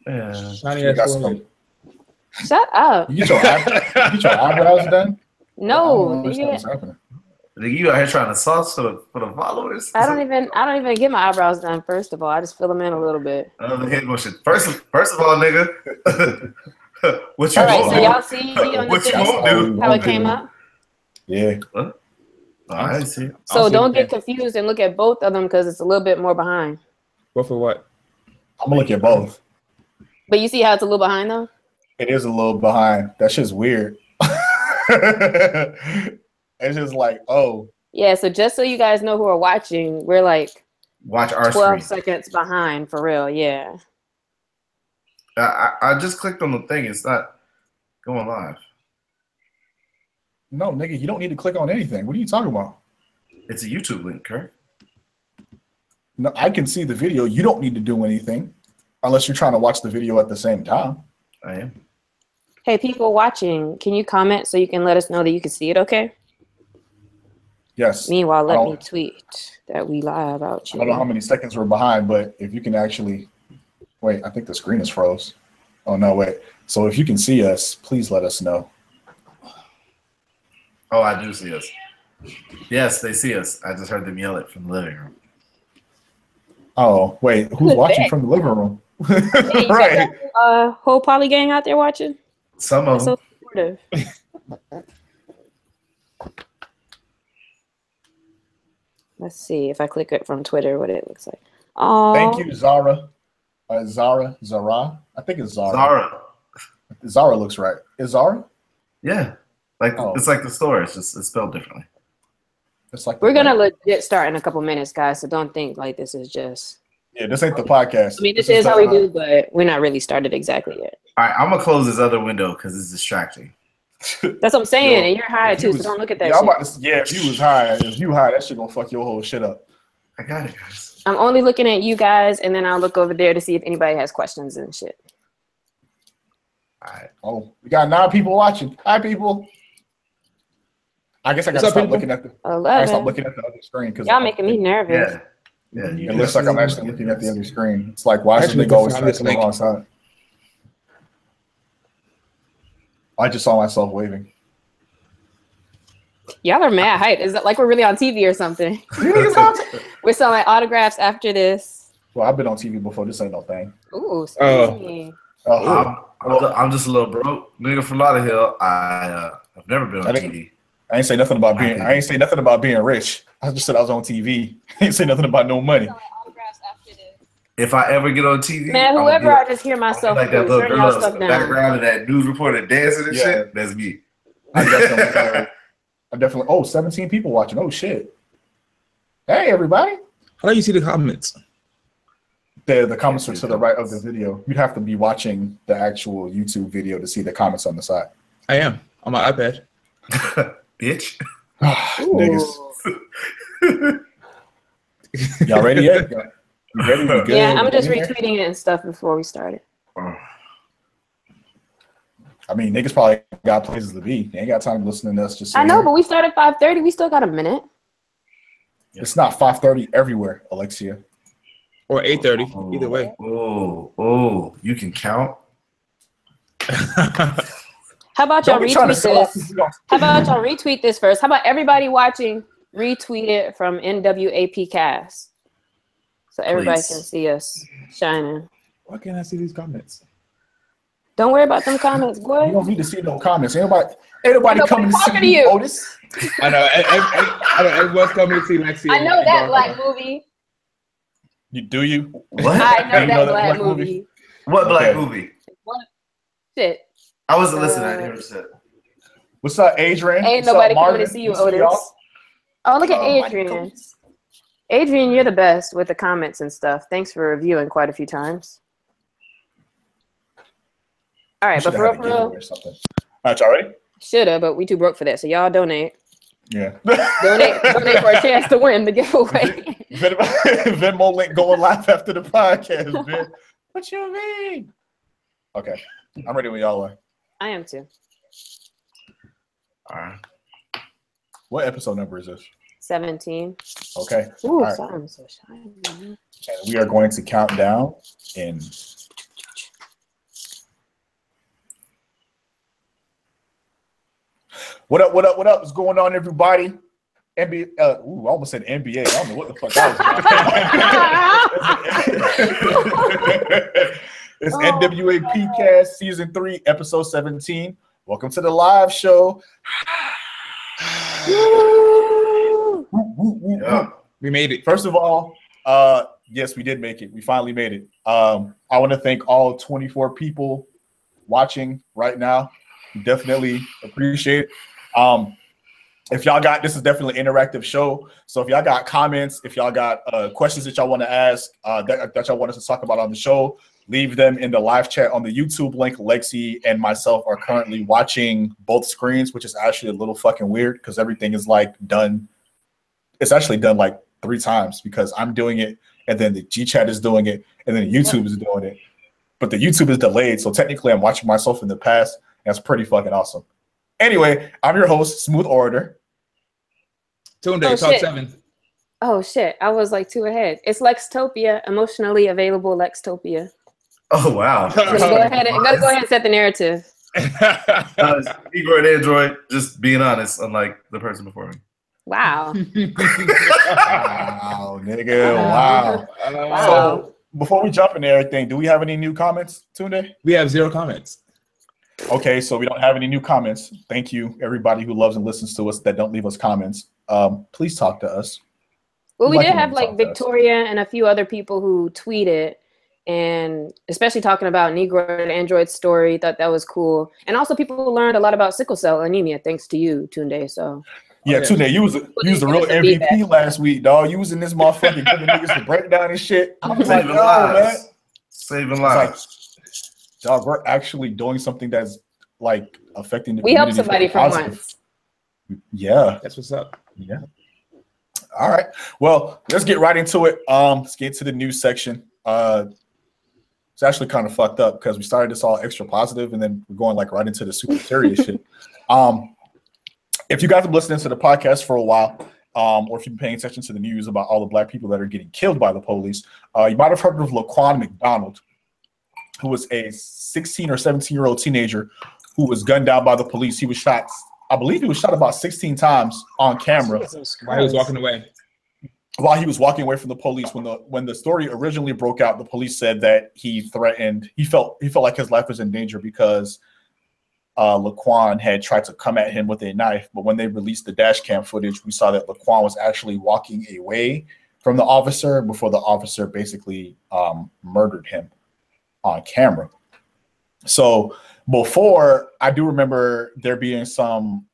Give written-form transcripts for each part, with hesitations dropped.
Yeah. Shiny ass forehead. Shut up. You get your eyebrows done? No, I don't understand what's happening. Nigga, you out here trying to sauce for the followers? I don't even get my eyebrows done. First of all, I just fill them in a little bit. First of all, nigga, what you all right, won't so do? y'all see on the What you thing won't do? how it came up? Yeah. What? Oh, I didn't see it. So don't get confused and look at both of them because it's a little bit more behind. Both for what? I'm gonna look at both. But you see how it's a little behind though? It is a little behind. That shit's weird. It's just like, oh. Yeah, so just so you guys know who are watching, we're like watch our 12 screen. seconds behind for real, yeah. I just clicked on the thing. It's not going live. No, nigga, you don't need to click on anything. What are you talking about? It's a YouTube link, Kurt. No, I can see the video. You don't need to do anything unless you're trying to watch the video at the same time. I am. Hey, people watching, can you comment so you can let us know that you can see it, okay? Yes. Meanwhile, let me tweet that we live out. I don't know how many seconds we're behind, but if you can actually... Wait, I think the screen is froze. Oh, no, wait. So if you can see us, please let us know. Oh, I do see us. Yes, they see us. I just heard them yell it from the living room. Oh, wait. Who's watching from the living room? Hey, right. Whole poly gang out there watching? Some of them. So supportive. Let's see if I click it from Twitter, what it looks like. Oh, thank you, Zara. Zara. I think it's Zara. Zara. Zara looks right. Is Zara? Yeah. It's like the store. It's just spelled differently. It's like we're gonna legit start in a couple minutes, guys. So don't think like this is just. Yeah, this ain't the podcast. I mean, this is how we do, but we're not really started exactly yet. All right, I'm gonna close this other window because it's distracting. That's what I'm saying, and you're high too, so don't look at that. If you was high, that shit gonna fuck your whole shit up. I got it, guys. I'm only looking at you guys, and then I'll look over there to see if anybody has questions and shit. All right. Oh, we got 9 people watching. Hi, people. I guess I gotta stop looking at the. I stop looking at the other screen because y'all making me nervous. Yeah. It looks like I'm actually looking at the other screen. It's like, why should they go always try to the wrong side? I just saw myself waving. Y'all are mad hype. Is it like we're really on TV or something? We're selling autographs after this. Well, I've been on TV before. This ain't no thing. Ooh, I'm just a little broke nigga from Lauderhill. I've never been on TV. I ain't say nothing about being. I ain't say nothing about being rich. I just said I was on TV. I ain't say nothing about no money. If I ever get on TV, man, whoever I just hear myself like that little girl in the background of that news reporter dancing and shit. That's me. I definitely. Oh, 17 people watching. Oh shit. Hey everybody. How do you see the comments? The comments are to the right of the video. You'd have to be watching the actual YouTube video to see the comments on the side. I am on my iPad. Bitch. Niggas. Y'all ready yet? You ready? You good? Yeah, I'm just retweeting it and stuff before we started. I mean, niggas probably got places to be. They ain't got time to listen to us. Just I know, but we started 5:30. We still got a minute. It's not 5:30 everywhere, Alexia. Or 8:30. Either way. Oh, you can count. How about y'all retweet this? How about y'all retweet this first? How about everybody watching retweet it from NWAP Cast? So everybody can see us shining. Why can't I see these comments? Don't worry about them comments, boy. You don't need to see no comments. Ain't nobody coming to see you, Otis. I know. Everyone's coming to see Lexi. I know that black movie. Do you? What? I know that black movie. What black movie? What? Shit. I wasn't listening. I never said. What's up, Adrian? Ain't nobody coming to see you, Otis. Oh, look at Adrian. Adrian, you're the best with the comments and stuff. Thanks for reviewing quite a few times. All right, but for real. All right, y'all ready? Shoulda, but we too broke for that. So y'all donate. Yeah. donate for a chance to win the giveaway. Venmo link going live after the podcast, man. What you mean? Okay, I'm ready when y'all are. I am too. All right. What episode number is this? 17. Okay. Ooh, right. I'm so shiny. And we are going to count down in What up? What up? What up? What's going on, everybody? NBA. I almost said NBA. I don't know what the fuck that was. It's NWAP Cast Season 3, Episode 17. Welcome to the live show. We made it. First of all, yes, we did make it. We finally made it. I want to thank all 24 people watching right now. Definitely appreciate it. If y'all got, this is definitely an interactive show. So if y'all got comments, if y'all got questions that y'all want to ask, that y'all want us to talk about on the show, leave them in the live chat on the YouTube link. Lexi and myself are currently watching both screens, which is actually a little fucking weird because everything is like done. It's actually done like 3 times because I'm doing it and then the G chat is doing it and then YouTube is doing it. But the YouTube is delayed. So technically I'm watching myself in the past. And that's pretty fucking awesome. Anyway, I'm your host, Smooth Orator. Tunde, Talk 7. Oh shit! I was like 2 ahead. It's Lextopia, emotionally available Lextopia. Oh wow! Gotta go ahead and set the narrative. Negro and Android, just being honest, unlike the person before me. Wow. Wow, nigga! Wow. So before we jump into everything, do we have any new comments, Tunde? We have 0 comments. Okay, so we don't have any new comments. Thank you, everybody who loves and listens to us that don't leave us comments. Please talk to us. Well, we did have like Victoria and a few other people who tweeted, and especially talking about Negro and Android's story. Thought that was cool, and also people learned a lot about sickle cell anemia thanks to you, Tunde. So yeah, Tunde, you was the real MVP last week, dog. You was in this motherfucking giving niggas the breakdown and shit. I was like, man, saving lives. Dog, we're actually doing something that's like affecting the community. We helped somebody for once. Yeah. That's what's up. Yeah. All right. Well, let's get right into it. Let's get to the news section. It's actually kind of fucked up because we started this all extra positive and then we're going like right into the super serious shit. If you guys have been listening to the podcast for a while, or if you've been paying attention to the news about all the black people that are getting killed by the police, you might have heard of Laquan McDonald, who was a 16 or 17-year-old teenager who was gunned down by the police. He was shot, I believe he was shot about 16 times on camera. While he was walking away. While he was walking away from the police. When the story originally broke out, the police said that he felt like his life was in danger because Laquan had tried to come at him with a knife. But when they released the dash cam footage, we saw that Laquan was actually walking away from the officer before the officer basically murdered him on camera. So before, I do remember there being some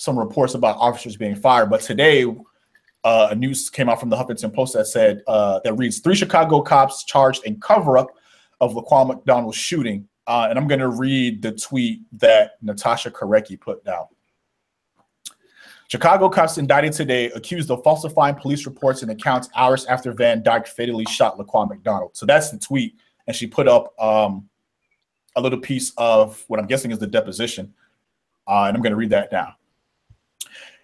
reports about officers being fired, but today a news came out from the Huffington Post that said that reads 3 Chicago cops charged in cover-up of Laquan McDonald's shooting, and I'm going to read the tweet that Natasha Korecki put down. Chicago cops indicted today accused of falsifying police reports and accounts hours after Van Dyke fatally shot Laquan McDonald. So that's the tweet. And she put up a little piece of what I'm guessing is the deposition. And I'm going to read that now.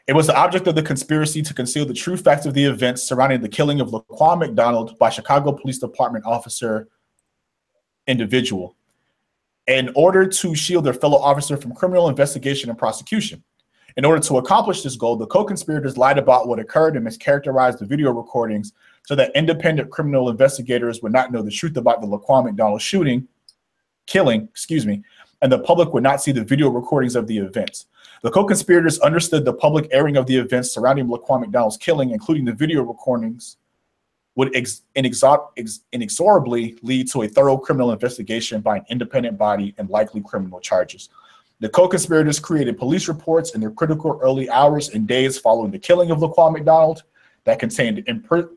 It was the object of the conspiracy to conceal the true facts of the events surrounding the killing of Laquan McDonald by Chicago Police Department officer individual in order to shield their fellow officer from criminal investigation and prosecution. In order to accomplish this goal, the co-conspirators lied about what occurred and mischaracterized the video recordings so that independent criminal investigators would not know the truth about the Laquan McDonald killing, and the public would not see the video recordings of the events. The co-conspirators understood the public airing of the events surrounding Laquan McDonald's killing, including the video recordings, would inexorably lead to a thorough criminal investigation by an independent body and likely criminal charges. The co-conspirators created police reports in the critical early hours and days following the killing of Laquan McDonald that contained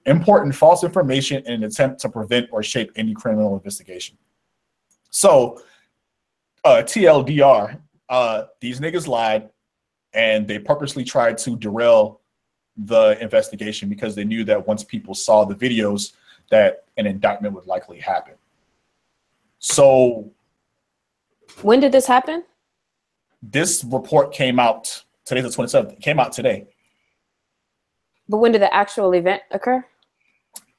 important false information in an attempt to prevent or shape any criminal investigation. So, TLDR, these niggas lied and they purposely tried to derail the investigation because they knew that once people saw the videos that an indictment would likely happen. So, when did this happen? This report came out, today's the 27th, it came out today. But when did the actual event occur?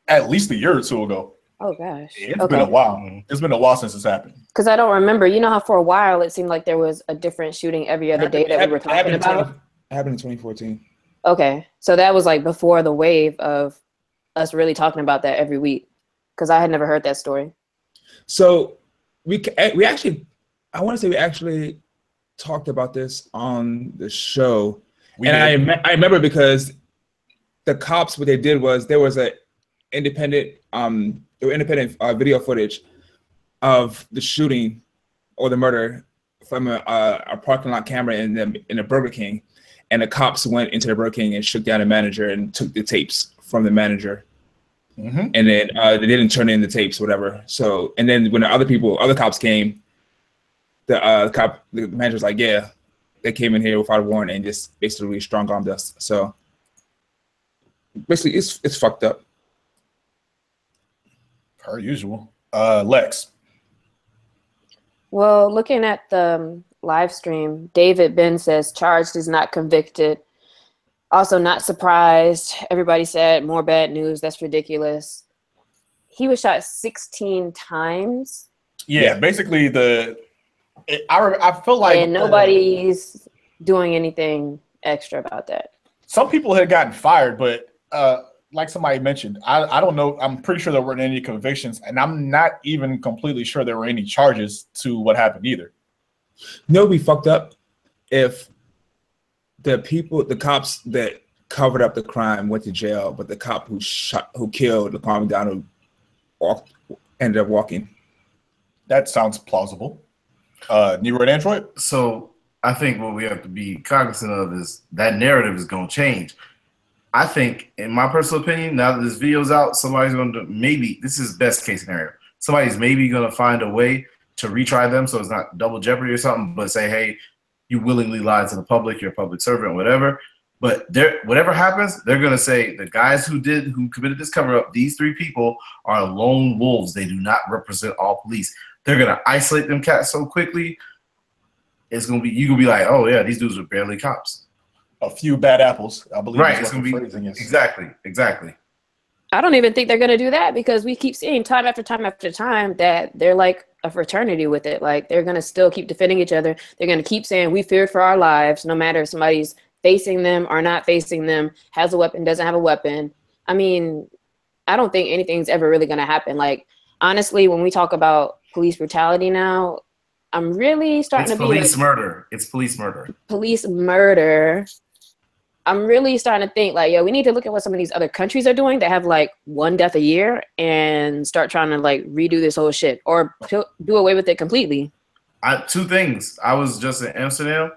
At least a year or two ago. Oh gosh. It's been a while. It's been a while since it's happened. Because I don't remember. You know how for a while it seemed like there was a different shooting every other day that we were talking about? It happened in 2014. Okay. So that was like before the wave of us really talking about that every week. Because I had never heard that story. So we actually, I want to say we actually talked about this on the show. I remember because the cops, what they did was there was a independent video footage of the shooting or the murder from a parking lot camera in a Burger King, and the cops went into the Burger King and shook down the manager and took the tapes from the manager, and then they didn't turn in the tapes, whatever. So, and then when the other cops came, the manager was like, yeah, they came in here without a warrant and just basically strong-armed us. So basically, it's fucked up. Per usual. Lex. Well, looking at the live stream, David Ben says charged is not convicted. Also not surprised. Everybody said more bad news. That's ridiculous. He was shot 16 times. Yeah, basically I feel like and nobody's doing anything extra about that. Some people had gotten fired, but like somebody mentioned, I don't know. I'm pretty sure there weren't any convictions, and I'm not even completely sure there were any charges to what happened either. No, we fucked up if the cops that covered up the crime went to jail, but the cop who killed Laquan McDonald ended up walking. That sounds plausible. Nero and Android. So I think what we have to be cognizant of is that narrative is going to change. I think, in my personal opinion, now that this video's out, somebody's going to this is best case scenario. Somebody's maybe going to find a way to retry them so it's not double jeopardy or something, but say, hey, you willingly lied to the public, you're a public servant, whatever. But whatever happens, they're going to say the guys who committed this cover up, these 3 people are lone wolves. They do not represent all police. They're going to isolate them cats so quickly. It's going to be, you're going to be like, oh yeah, these dudes are barely cops. A few bad apples, I believe. Right, it's going to be exactly. I don't even think they're going to do that because we keep seeing time after time after time that they're like a fraternity with it. Like they're going to still keep defending each other. They're going to keep saying we feared for our lives, no matter if somebody's facing them or not facing them, has a weapon, doesn't have a weapon. I mean, I don't think anything's ever really going to happen. Like, honestly, when we talk about police brutality now, I'm really starting to be police murder. It's police murder. Police murder. I'm really starting to think like, yo, we need to look at what some of these other countries are doing that have like 1 death a year and start trying to like redo this whole shit or do away with it completely. 2 things. I was just in Amsterdam.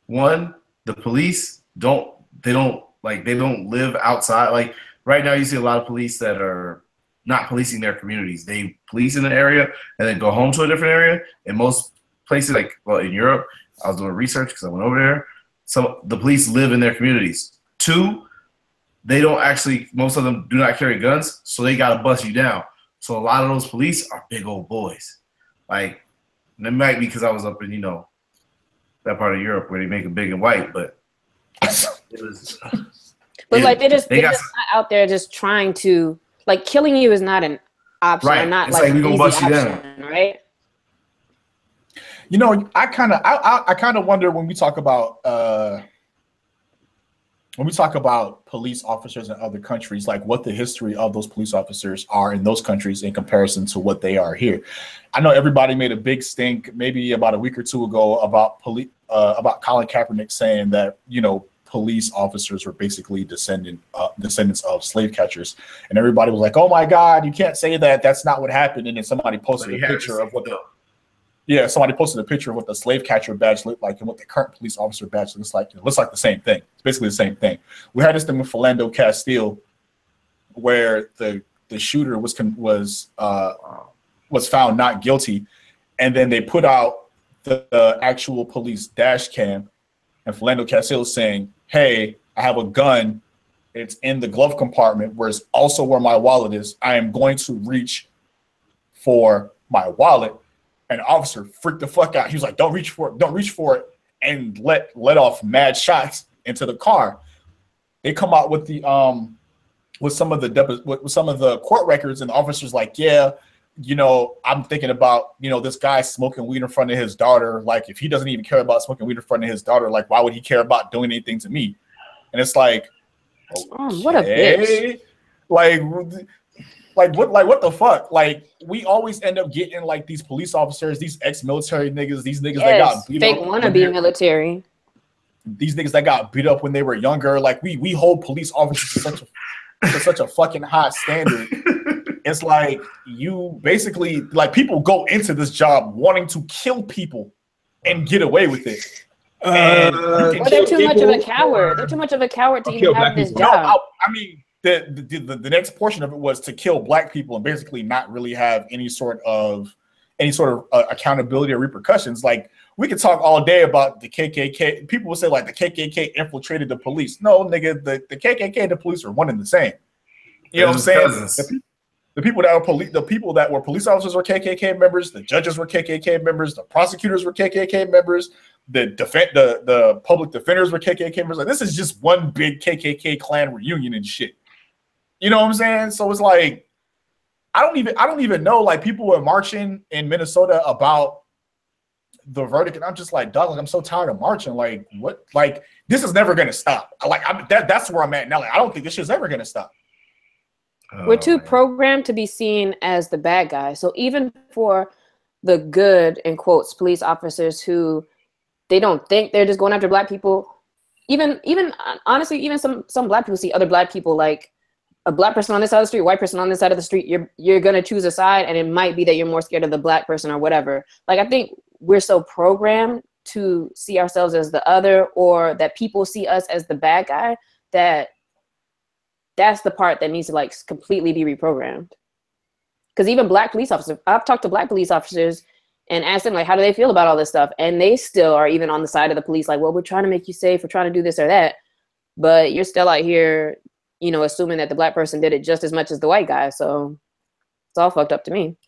One, the police don't live outside. Like right now you see a lot of police that are not policing their communities. They police in an area and then go home to a different area. In most places, like in Europe, I was doing research because I went over there. So the police live in their communities. 2, they don't actually, most of them do not carry guns, so they got to bust you down. So a lot of those police are big old boys. Like, it might be because I was up in, that part of Europe where they make it big and white, but it was. But like they're just not out there just trying to, like, killing you is not an option. Right. Not it's like we're going to bust you option, down. right? I kind of wonder when we talk about police officers in other countries, like what the history of those police officers are in those countries in comparison to what they are here. I know everybody made a big stink maybe about a week or 2 ago about Colin Kaepernick saying that police officers were basically descendants of slave catchers, and everybody was like, "Oh my God, you can't say that. That's not what happened." And then somebody posted a picture of what the slave catcher badge looked like and what the current police officer badge looks like. It looks like the same thing. It's basically the same thing. We had this thing with Philando Castile, where the shooter was found not guilty, and then they put out the actual police dash cam, and Philando Castile saying, "Hey, I have a gun. It's in the glove compartment, where it's also where my wallet is. I am going to reach for my wallet." And the officer freaked the fuck out. He was like, "Don't reach for it. Don't reach for it." And let off mad shots into the car. They come out with the with some of the court records, and the officer's like, yeah, you know, I'm thinking about, you know, this guy smoking weed in front of his daughter. Like, if he doesn't even care about smoking weed in front of his daughter, like, why would he care about doing anything to me? And it's like, okay, what a bitch. What the fuck? Like, we always end up getting like these police officers, these ex-military niggas, these niggas that got beat fake up. wannabe military. These niggas that got beat up when they were younger. Like, we hold police officers to such a fucking high standard. It's like, you basically, like, people go into this job wanting to kill people and get away with it. Or they're too much of a coward. They're too much of a coward to even have this job. No, I mean, the next portion of it was to kill black people and basically not really have any sort of accountability or repercussions. Like, we could talk all day about the KKK. People will say like the KKK infiltrated the police. No, nigga, the KKK and the police are one and the same. You know what I'm saying? The people that were police officers were KKK members. The judges were KKK members. The prosecutors were KKK members. The public defenders were KKK members. Like, this is just one big KKK clan reunion and shit. You know what I'm saying? So it's like, I don't even know. Like, people were marching in Minnesota about the verdict, and I'm just like, dog, like, I'm so tired of marching. Like, what? Like, this is never gonna stop. Like, that's where I'm at now. Like, I don't think this shit's ever gonna stop. We're too programmed to be seen as the bad guy. So even for the good, in quotes, police officers who they don't think they're just going after black people, even honestly, even some black people see other black people, like a black person on this side of the street, white person on this side of the street, you're gonna choose a side, and it might be that you're more scared of the black person or whatever. Like, I think we're so programmed to see ourselves as the other, or that people see us as the bad guy, that's the part that needs to like completely be reprogrammed. Because even black police officers, I've talked to black police officers and asked them, like, how do they feel about all this stuff? And they still are even on the side of the police, like, well, we're trying to make you safe, we're trying to do this or that, but you're still out here, you know, assuming that the black person did it just as much as the white guy. So it's all fucked up to me.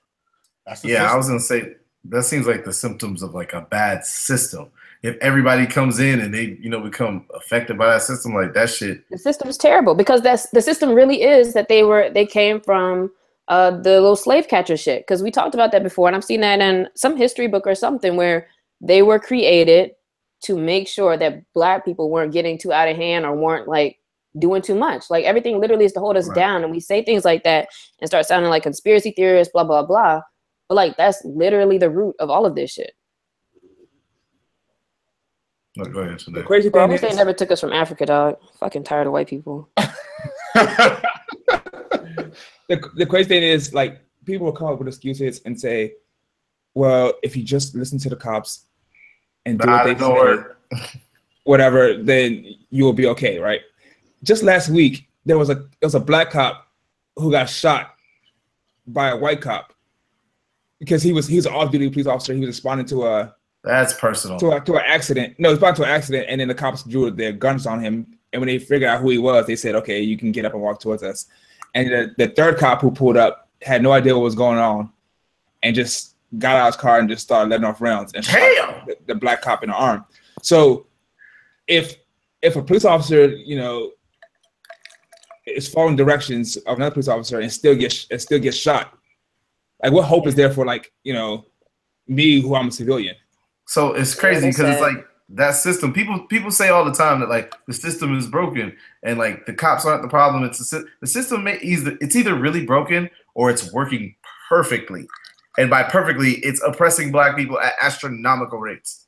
Yeah, I was gonna say, that seems like the symptoms of like a bad system. If everybody comes in and they, you know, become affected by that system, like that shit. The system is terrible, because the system really is that they came from the little slave catcher shit. Because we talked about that before, and I've seen that in some history book or something, where they were created to make sure that black people weren't getting too out of hand or weren't like doing too much. Like, everything literally is to hold us down, and we say things like that and start sounding like conspiracy theorists, blah blah blah. But like, that's literally the root of all of this shit. No, go ahead. The crazy thing is, they never took us from Africa, dog. Fucking tired of white people. the crazy thing is, like, people will come up with excuses and say, well, if you just listen to the cops and do what they say, whatever, then you will be okay, right? Just last week, there was a black cop who got shot by a white cop because he was an off-duty police officer. He was responding to that's personal. To an accident. No, it's about to an accident, and then the cops drew their guns on him. And when they figured out who he was, they said, "Okay, you can get up and walk towards us." And the third cop who pulled up had no idea what was going on, and just got out of his car and just started letting off rounds and shot the black cop in the arm. So, if a police officer, you know, is following directions of another police officer and still gets shot, like, what hope is there for, like, you know, me, who I'm a civilian? So it's crazy because it's like that system. People say all the time that like the system is broken and like the cops aren't the problem. It's the system. It's either really broken or it's working perfectly, and by perfectly, it's oppressing black people at astronomical rates.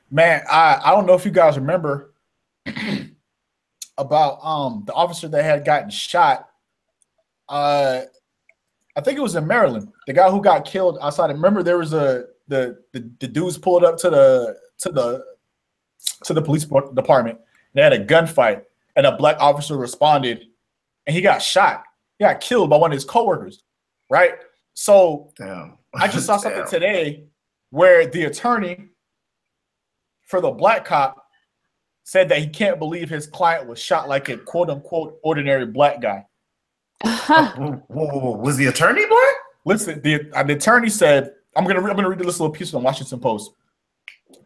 Man, I don't know if you guys remember about the officer that had gotten shot. I think it was in Maryland. The guy who got killed outside. Remember, there was the dudes pulled up to the police department. They had a gunfight, and a black officer responded, and he got shot. He got killed by one of his coworkers, right? So I just saw something today where the attorney for the black cop said that he can't believe his client was shot like a quote unquote ordinary black guy. Whoa, was the attorney black? Listen, the attorney said, I'm gonna read this little piece from the Washington Post.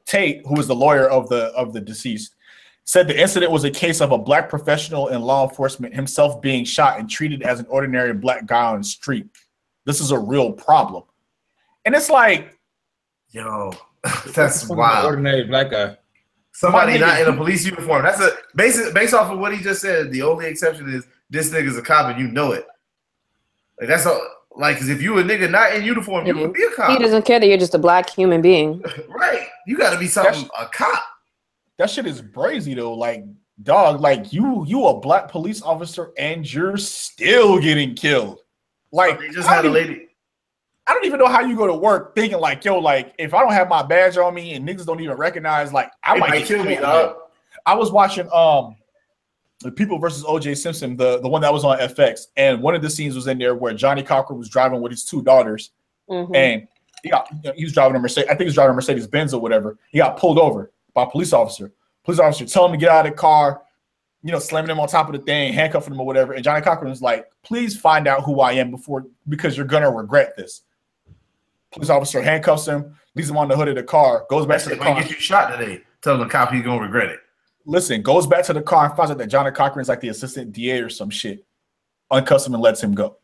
Tate, who is the lawyer of the deceased, said the incident was a case of a black professional in law enforcement himself being shot and treated as an ordinary black guy on the street. This is a real problem. And it's like, yo, that's wild. Ordinary black guy. Somebody not in a police uniform. That's a based off of what he just said. The only exception is this nigga's a cop and you know it. Like that's all. Like, because if you a nigga not in uniform, you could be a cop. He doesn't care that you're just a black human being. Right. You got to be something a cop. That shit is brazy though. Like, dog, like you a black police officer and you're still getting killed. Like, they just had a lady. I don't even know how you go to work thinking like, yo, like if I don't have my badge on me and niggas don't even recognize, like I might kill me. I was watching the People versus O.J. Simpson, the one that was on FX, and one of the scenes was in there where Johnny Cochran was driving with his 2 daughters, and he was driving a Mercedes. I think he was driving a Mercedes Benz or whatever. He got pulled over by a police officer. Police officer telling him to get out of the car, slamming him on top of the thing, handcuffing him or whatever. And Johnny Cochran was like, "Please find out who I am because you're gonna regret this." Police officer handcuffs him, leaves him on the hood of the car, goes back to the car. Get you shot today. Tell the cop he's gonna regret it. Listen, goes back to the car and finds out that Johnny Cochran is like the assistant DA or some shit. Uncuffs him and lets him go.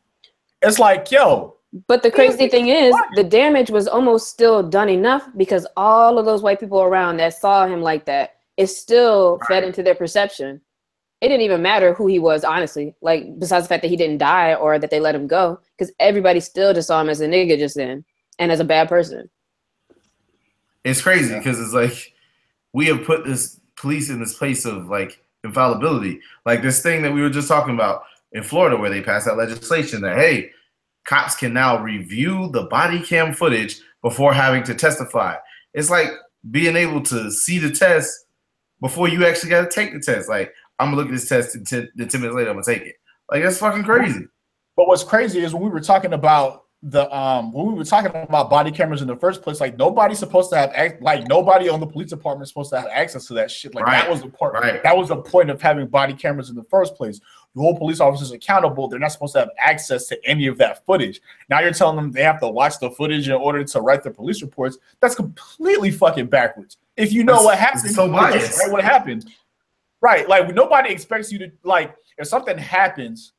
It's like, yo. But the crazy thing is, the damage was almost still done enough because all of those white people around that saw him like that, it still fed into their perception. It didn't even matter who he was, honestly. Like, besides the fact that he didn't die or that they let him go, because everybody still just saw him as a nigga just then and as a bad person. It's crazy because it's like we have put this police in this place of like infallibility, like this thing that we were just talking about in Florida where they passed that legislation that, hey, cops can now review the body cam footage before having to testify. It's like being able to see the test before you actually got to take the test. Like, I'm gonna look at this test and 10 minutes later I'm gonna take it. Like, that's fucking crazy. But what's crazy is when we were talking about body cameras in the first place, like nobody's supposed to have nobody on the police department is supposed to have access to that shit. Like that was the point. That was the point of having body cameras in the first place. The whole police officers accountable. They're not supposed to have access to any of that footage. Now you're telling them they have to watch the footage in order to write the police reports. That's completely fucking backwards. If you know what happened, so biased. Right, what happened. Right. Like nobody expects you to, like, if something happens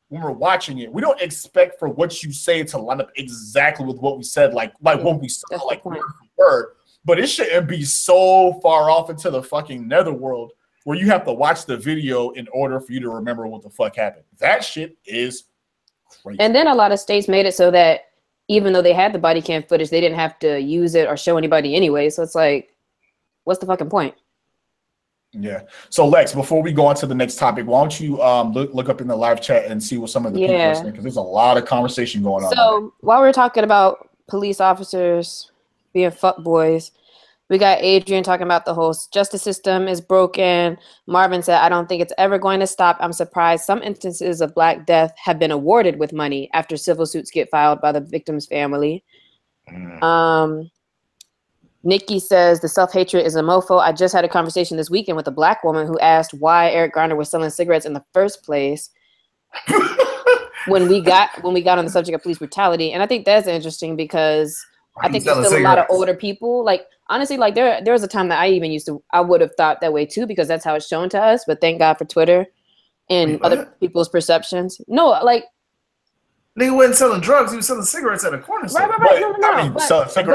when we're watching it, we don't expect for what you say to line up exactly with what we said, like what we saw, like word for word. But it shouldn't be so far off into the fucking netherworld where you have to watch the video in order for you to remember what the fuck happened. That shit is crazy. And then a lot of states made it so that even though they had the body cam footage, they didn't have to use it or show anybody anyway. So it's like, what's the fucking point? Yeah. So Lex, before we go on to the next topic, why don't you look up in the live chat and see what some of the people are saying, because there's a lot of conversation going on. So while we're talking about police officers being fuckboys, we got Adrian talking about the whole justice system is broken. Marvin said, I don't think it's ever going to stop. I'm surprised some instances of Black death have been awarded with money after civil suits get filed by the victim's family. Nikki says the self-hatred is a mofo. I just had a conversation this weekend with a Black woman who asked why Eric Garner was selling cigarettes in the first place when we got on the subject of police brutality. And I think that's interesting because I think there's still a lot of older people. Like, honestly, like there was a time that I would have thought that way too, because that's how it's shown to us. But thank God for Twitter and other people's perceptions. No, like, nigga wasn't selling drugs. He was selling cigarettes at a corner store. Right. No. But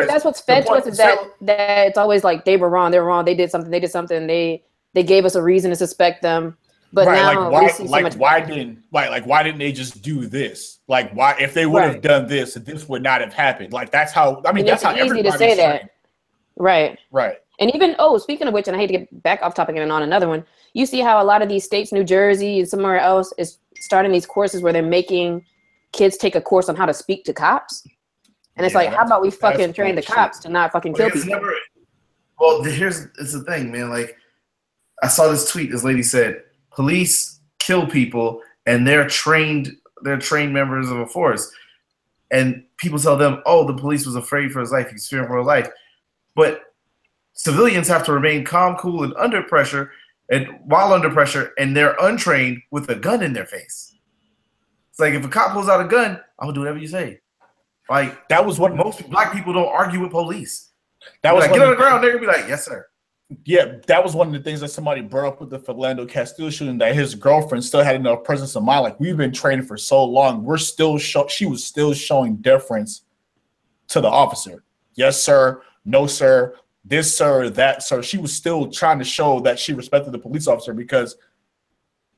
that's what's fed to us is that it's always like they were wrong. They're wrong. They did something. They gave us a reason to suspect them. But now why didn't they just do this? Like, why, if they would have done this, this would not have happened. Like, that's how, I mean, that's how easy to say that. Right. Right. And even, speaking of which, and I hate to get back off topic and on another one, you see how a lot of these states, New Jersey and somewhere else, is starting these courses where they're making kids take a course on how to speak to cops. And it's like, how about we fucking train the cops to not fucking kill people? It's the thing, man. Like, I saw this tweet. This lady said, police kill people and they're trained members of a force. And people tell them, oh, the police was afraid for his life. He's fearing for his life. But civilians have to remain calm, cool, and under pressure, and while under pressure, and they're untrained with a gun in their face. It's like, if a cop pulls out a gun, I'll do whatever you say. Like, that was what most Black people don't argue with police. That was like, get on the ground, they're gonna be like, yes, sir. Yeah, that was one of the things that somebody brought up with the Philando Castile shooting, that his girlfriend still had enough presence of mind. Like, we've been training for so long. She was still showing deference to the officer. Yes, sir. No, sir. This, sir. That, sir. She was still trying to show that she respected the police officer because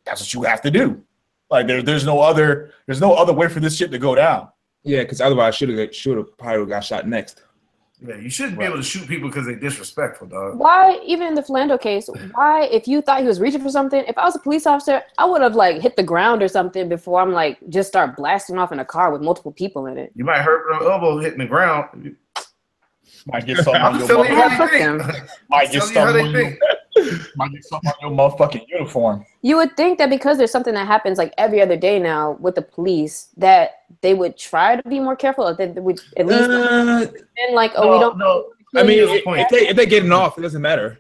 that's what you have to do. Like, there's no other way for this shit to go down. Yeah, because otherwise should have probably got shot next. Yeah, you shouldn't be able to shoot people because they're disrespectful, dog. Why, even in the Philando case, why, if you thought he was reaching for something, if I was a police officer, I would have like hit the ground or something before I'm like just start blasting off in a car with multiple people in it. You might hurt your elbow hitting the ground. Might get something on your motherfucking uniform. You would think that because there's something that happens like every other day now with the police that they would try to be more careful. Or they would at least been like, oh, we don't. No. I mean, if they getting off, it doesn't matter.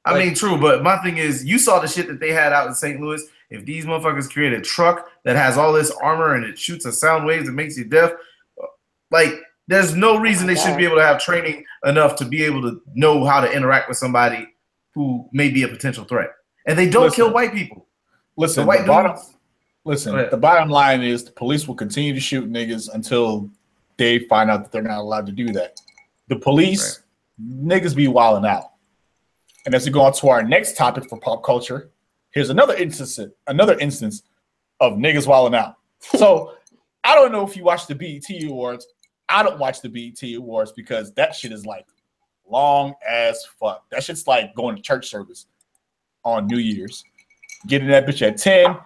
I mean, true, but my thing is, you saw the shit that they had out in St. Louis. If these motherfuckers create a truck that has all this armor and it shoots a sound waves and makes you deaf, like, there's no reason they should be able to have training enough to be able to know how to interact with somebody who may be a potential threat. And they don't kill white people. Listen, the bottom line is the police will continue to shoot niggas until they find out that they're not allowed to do that. The police, niggas be wilding out. And as we go on to our next topic for pop culture, here's another instance of niggas wilding out. So I don't know if you watch the BET Awards. I don't watch the BET Awards because that shit is like long as fuck. That shit's like going to church service on New Year's. Getting that bitch at 10.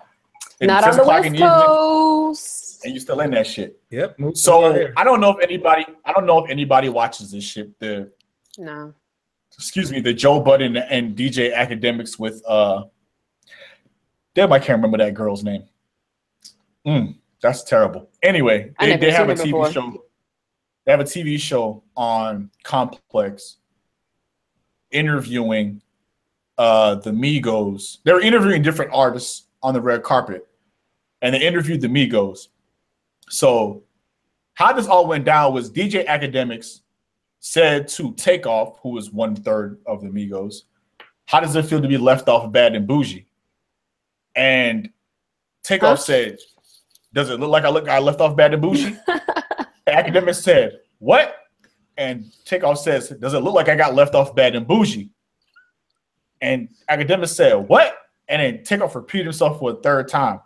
Not on the West Coast. And you still in that shit. Yep. So I don't know if anybody watches this shit. The Joe Budden and DJ Academics with damn, I can't remember that girl's name. That's terrible. Anyway, they have a TV show. They have a TV show on Complex interviewing the Migos. They were interviewing different artists on the red carpet, and they interviewed the Migos. So how this all went down was DJ Academics said to Takeoff, who was 1/3 of the Migos, how does it feel to be left off bad and bougie? And Takeoff said, does it look like I left off bad and bougie? Academic said, what? And Takeoff says, does it look like I got left off bad and bougie? And Academic said, what? And then Takeoff repeated himself for a third time.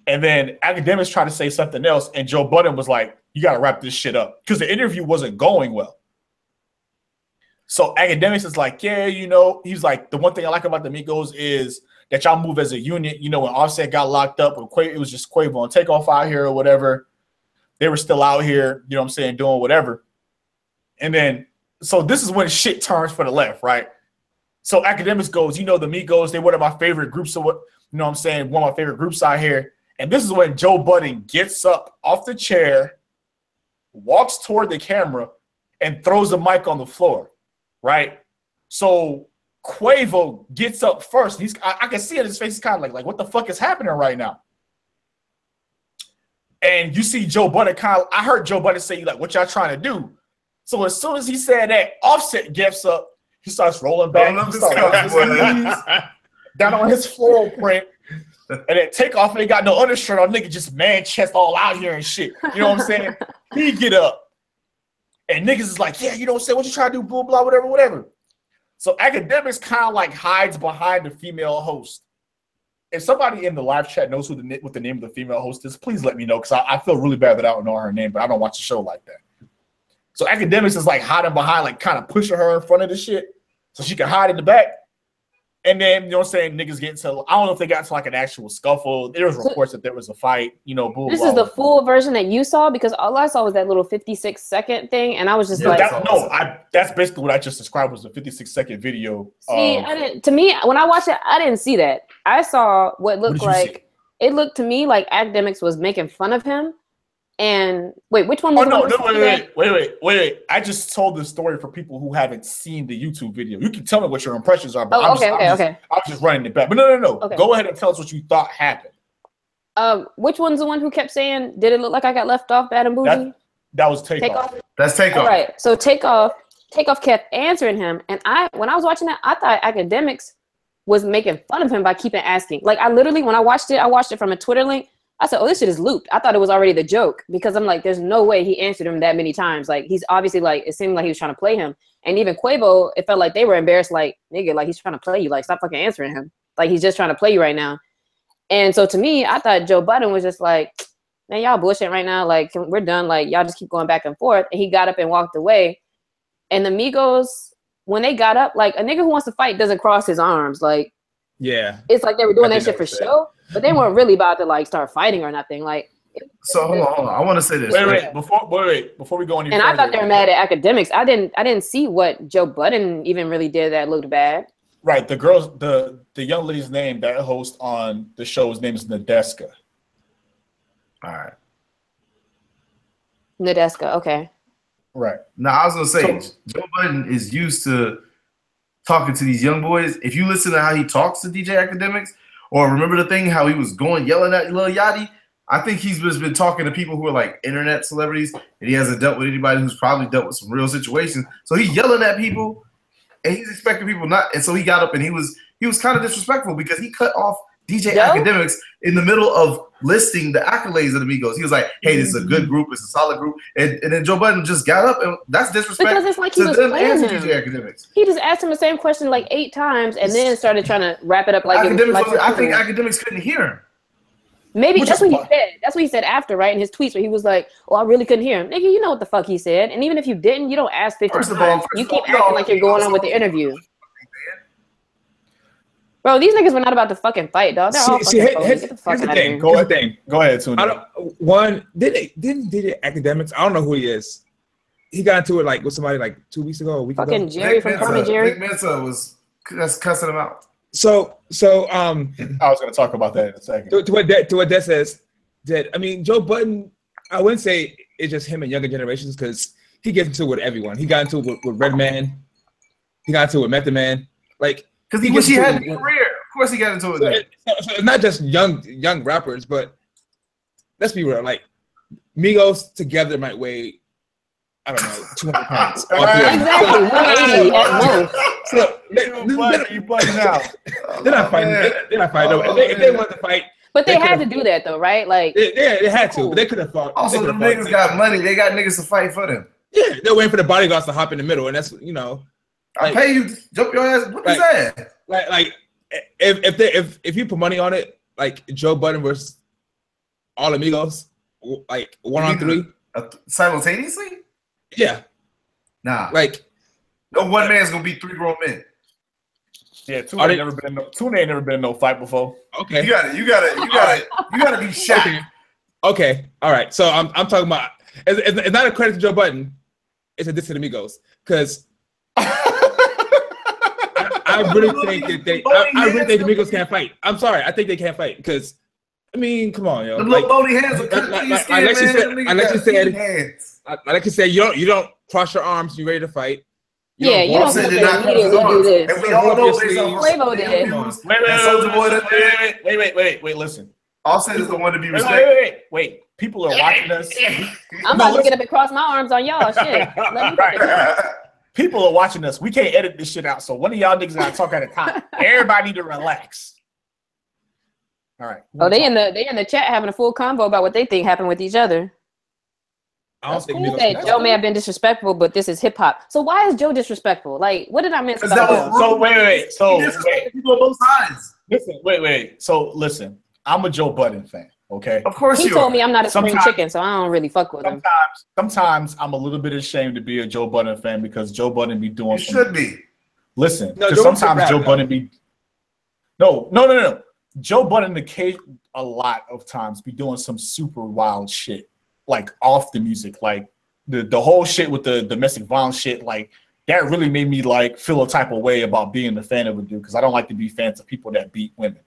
And then Academics tried to say something else, and Joe Budden was like, you got to wrap this shit up, because the interview wasn't going well. So Academics is like, yeah, he's like, the one thing I like about the Migos is that y'all move as a unit. When Offset got locked up, it was just Quavo and Takeoff out here or whatever. They were still out here, doing whatever. And then, so this is when shit turns for the left, right? So Academics goes, the Migos, they one of my favorite groups of one of my favorite groups out here. And this is when Joe Budden gets up off the chair, walks toward the camera, and throws the mic on the floor, right? So Quavo gets up first. I can see in his face, he's kind of like, what the fuck is happening right now? And you see Joe Budden I heard Joe Budden say, like, what y'all trying to do? So as soon as he said that, Offset gets up, he starts rolling back, down on his floral print, and then Takeoff ain't got no undershirt on, nigga just man chest all out here and shit. You know what I'm saying? He get up, and niggas is like, yeah, what you trying to do, blah, blah, whatever. So Academics kind of like hides behind the female host. If somebody in the live chat knows what the name of the female host is, please let me know, because I feel really bad that I don't know her name, but I don't watch the show like that. So Academics is like hiding behind, like kind of pushing her in front of the shit so she can hide in the back. And then, niggas get into, I don't know if they got into like an actual scuffle. There was reports that there was a fight, blah, This blah, is the full version that you saw, because all I saw was that little 56-second thing, and I was just that's basically what I just described was the 56-second video. See, when I watched it, I didn't see that. I saw what looked like, it looked to me like Academics was making fun of him. And wait, which one was wait. I just told this story for people who haven't seen the YouTube video. You can tell me what your impressions are, but I'm just running it back. But no. Okay. Go ahead and tell us what you thought happened. Which one's the one who kept saying, did it look like I got left off bad and bougie? That was Takeoff. That's Takeoff. All right. So Takeoff, Takeoff kept answering him, and when I was watching that, I thought Academics was making fun of him by keeping asking. Like, I literally, when I watched it from a Twitter link. I said, oh, this shit is looped. I thought it was already the joke because I'm like, there's no way he answered him that many times. Like, he's obviously like, it seemed like he was trying to play him. And even Quavo, it felt like they were embarrassed, like, nigga, like, he's trying to play you. Like, stop fucking answering him. Like, he's just trying to play you right now. And so to me, I thought Joe Budden was just like, man, y'all bullshit right now. Like, we're done. Like, y'all just keep going back and forth. And he got up and walked away. And the Migos, when they got up, like, a nigga who wants to fight doesn't cross his arms. Like, yeah, it's like they were doing that shit for show, but they weren't really about to like start fighting or nothing. Like, so hold on. I want to say this. Wait, before we go any further. I thought they were mad at Academics. I didn't see what Joe Budden even really did that looked bad. Right, the girls, the young lady's name that host on the show's name is Nadeska. All right. Nadeska, okay. Right. Now I was gonna say Joe Budden is used to talking to these young boys. If you listen to how he talks to DJ Academics, or remember the thing how he was going yelling at Lil Yachty, I think he's just been talking to people who are like internet celebrities, and he hasn't dealt with anybody who's probably dealt with some real situations. So he's yelling at people, and he's expecting people not. And so he got up and he was kind of disrespectful because he cut off DJ Academics in the middle of listing the accolades of the Migos. He was like, hey, this is a good group, it's a solid group. And then Joe Budden just got up, and that's disrespect because it's like he was playing him. DJ Academics. He just asked him the same question like 8 times and then started trying to wrap it up like I think Academics couldn't hear him. Maybe that's what he said. That's what he said after, right? In his tweets where he was like, oh, I really couldn't hear him. Nigga, you know what the fuck he said. And even if you didn't, you don't ask 50 times. You keep acting like you're going on with the interview. Bro, these niggas were not about to fucking fight, dog. They're all fucking here's the thing. Go ahead, Tuna. Didn't Academics? I don't know who he is. He got into it like with somebody like 2 weeks ago, a week fucking ago. Jerry from Tom and Jerry. Nick Mensa was cussing him out. So I was gonna talk about that in a second. To what that says, that I mean, Joe Budden, I wouldn't say it's just him and younger generations because he gets into it with everyone. He got into it with Redman. He got into it with Method Man. Like, because he wish he had a career. Of course he got into it. So it's not just young rappers, but let's be real. Like, Migos together might weigh, I don't know, 200 pounds. Exactly, 180 at most. So you bugging out. They're not fighting. They're not fighting. If they wanted to fight, but they had to do that though, right? Like, they had to, but they could have fought. Also, the niggas got money. They got niggas to fight for them. Yeah, they're waiting for the bodyguards to hop in the middle, and that's I pay you, jump your ass. What is that? Like if you put money on it, like Joe Budden versus all Amigos, like 1-on-3 simultaneously. Yeah. Nah. Like, no one man's gonna beat 3 grown men. Yeah, Tuna ain't never been in no fight before. Okay. You gotta be Shaq. Okay. All right. So I'm talking about it's not a credit to Joe Budden. It's a diss to the Migos because I really think that I really think the Migos can't fight. I'm sorry. I think they can't fight because I mean, come on, yo. The little bony hands are like you said, you don't cross your arms. You ready to fight? You don't immediately do this. And we all know Quavo did. Wait, listen. Offset is the one to be respected. Wait. People are watching us. I'm about to get up and cross my arms on y'all. Shit. Let me People are watching us. We can't edit this shit out. So one of y'all niggas gotta talk at a time. Everybody need to relax. All right. Oh, they in the chat having a full convo about what they think happened with each other. I don't think Joe may have been disrespectful, but this is hip hop. So why is Joe disrespectful? Like, what did I miss about Joe? So wait. So people on both sides. Listen, wait. So listen, I'm a Joe Budden fan. Okay. Of course he told me I'm not a spring chicken, so I don't really fuck with him. Sometimes I'm a little bit ashamed to be a Joe Budden fan because Joe Budden be doing. You should be. Listen, because sometimes Joe Budden be. No. Joe Budden a lot of times be doing some super wild shit, like off the music, like the whole shit with the domestic violence shit, like that really made me like feel a type of way about being a fan of a dude because I don't like to be fans of people that beat women.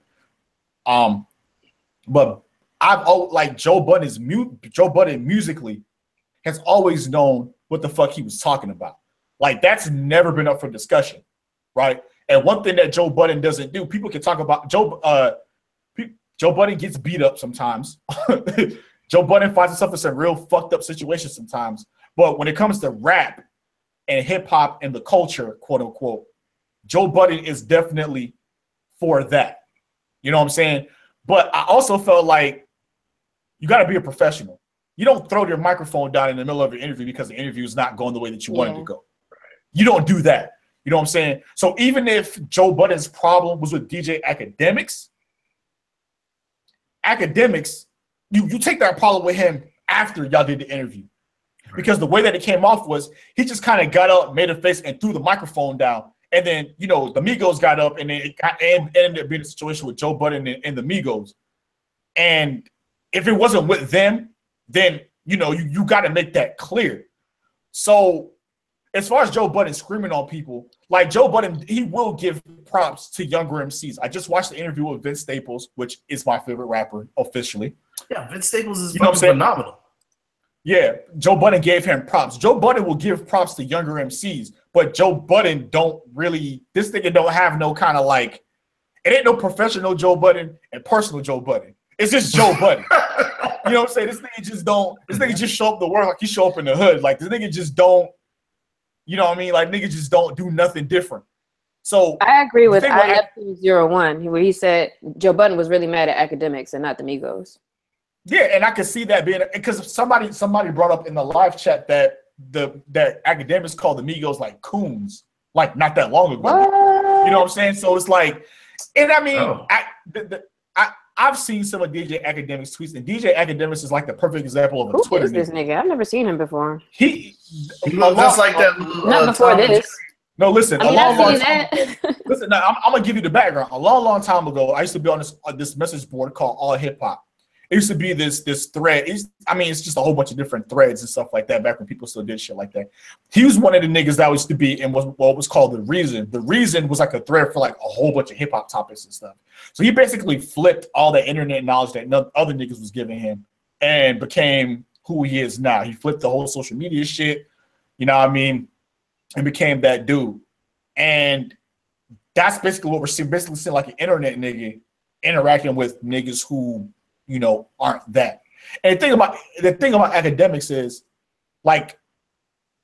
But I've like Joe Budden musically has always known what the fuck he was talking about. Like that's never been up for discussion, right? And one thing that Joe Budden doesn't do, people can talk about Joe Budden gets beat up sometimes. Joe Budden finds himself in some real fucked up situations sometimes. But when it comes to rap, and hip hop and the culture, quote unquote, Joe Budden is definitely for that. You know what I'm saying? But I also felt like you got to be a professional. You don't throw your microphone down in the middle of your interview because the interview is not going the way that you wanted to go. You don't do that. You know what I'm saying? So even if Joe Budden's problem was with DJ Academics, you take that problem with him after y'all did the interview. Because the way that it came off was he just kind of got up, made a face, and threw the microphone down. And then, you know, the Migos got up, and then it ended up being a situation with Joe Budden and the Migos. And if it wasn't with them, then, you know, you got to make that clear. So as far as Joe Budden screaming on people, like Joe Budden, he will give props to younger MCs. I just watched the interview with Vince Staples, which is my favorite rapper officially. Yeah, Vince Staples is phenomenal. Yeah, Joe Budden gave him props. Joe Budden will give props to younger MCs, but Joe Budden this nigga don't have no kind of like, it ain't no professional Joe Budden and personal Joe Budden. It's just Joe Budden. You know what I'm saying? This nigga just show up to work like he show up in the hood. Like this nigga just don't, you know what I mean? Like nigga just don't do nothing different. So I agree with Ep17 where he said Joe Budden was really mad at Academics and not the Migos. Yeah, and I can see that being because somebody brought up in the live chat that that Academics called the Migos like coons, like not that long ago. What? You know what I'm saying? So it's like, and I mean, I've seen some of DJ Academics tweets, and DJ Academics is like the perfect example of a Twitter nigga. Who is this nigga? I've never seen him before. He looks just like that. Not before this. No, listen. I mean, I've seen that. Listen, now, I'm gonna give you the background. A long time ago, I used to be on this message board called All Hip Hop. It used to be this thread. It's just a whole bunch of different threads and stuff like that back when people still did shit like that. He was one of the niggas that used to be in what was called The Reason. The Reason was like a thread for like a whole bunch of hip hop topics and stuff. So he basically flipped all the internet knowledge that other niggas was giving him and became who he is now. He flipped the whole social media shit, you know what I mean, and became that dude. And that's basically what we're seeing, like an internet nigga interacting with niggas who, you know, aren't that. And the thing about Academics is, like,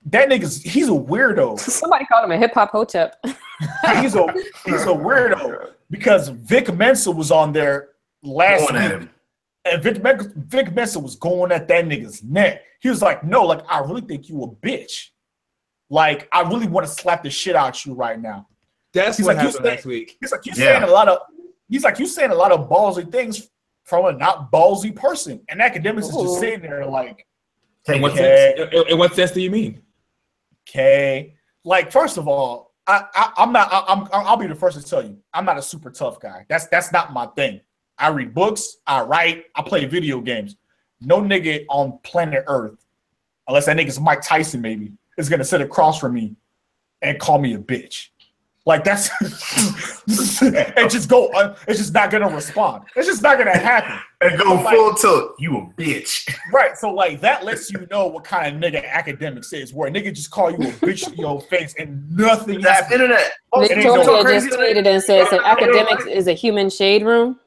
that he's a weirdo. Somebody called him a hip hop hotep. he's a weirdo because Vic Mensa was on there last week, and Vic Mensa was going at that nigga's neck. He was like, "No, like I really think you a bitch. Like I really want to slap the shit out of you right now." That's what happened last week. He's like, you saying a lot of ballsy things from a not ballsy person, and Academics is just sitting there like, in what sense do you mean? Okay, like first of all, I'll be the first to tell you, I'm not a super tough guy. That's not my thing. I read books, I write, I play video games. No nigga on planet Earth, unless that nigga's Mike Tyson maybe, is gonna sit across from me and call me a bitch. Like that's it's just not gonna respond. It's just not gonna happen. And go full tilt. You a bitch. Right. So like that lets you know what kind of nigga Academics is, where a nigga just call you a bitch to your face and nothing that's happens. Internet. Victoria just tweeted and says that Academics is a human shade room.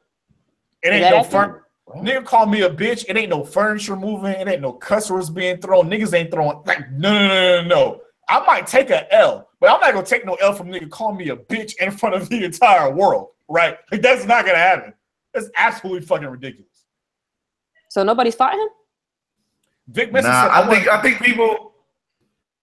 It ain't no furniture. Nigga call me a bitch. It ain't no furniture moving. It ain't no customers being thrown. Niggas ain't throwing like no. I might take a L, but I'm not gonna take no L from nigga calling me a bitch in front of the entire world, right? Like that's not gonna happen. That's absolutely fucking ridiculous. So nobody's fighting him? Vic Mensa said, I think people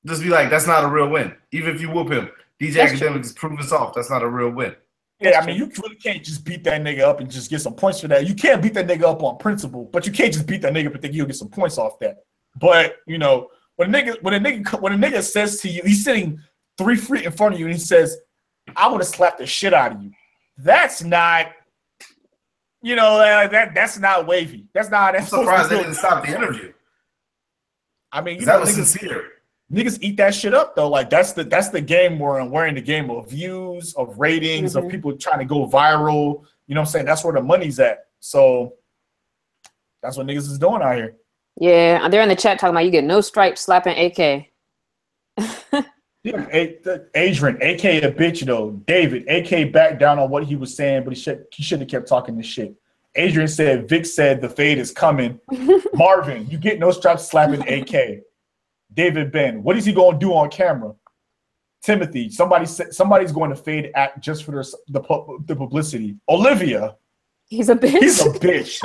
just be like, that's not a real win. Even if you whoop him, DJ Academics is proving soft. That's not a real win. Yeah, I mean, you really can't just beat that nigga up and just get some points for that. You can't beat that nigga up on principle, but you can't just beat that nigga up and think you'll get some points off that. But you know. When a nigga says to you, he's sitting 3 feet in front of you and he says, "I want to slap the shit out of you." That's not, you know, that's not wavy. That's not. That's I'm surprised they didn't stop the interview. I mean, you that know, was sincere. Niggas eat that shit up though. Like that's the game we're in the game of views, of ratings, of people trying to go viral. You know what I'm saying? That's where the money's at. So that's what niggas is doing out here. Yeah, they're in the chat talking about you get no stripes slapping AK. Yeah, Adrian, AK a bitch though. David, AK backed down on what he was saying, but he should have kept talking this shit. Adrian said, Vic said the fade is coming. Marvin, you get no stripes slapping AK. David Ben, what is he gonna do on camera? Timothy, somebody's going to fade act just for the publicity. Olivia. He's a bitch. He's a bitch.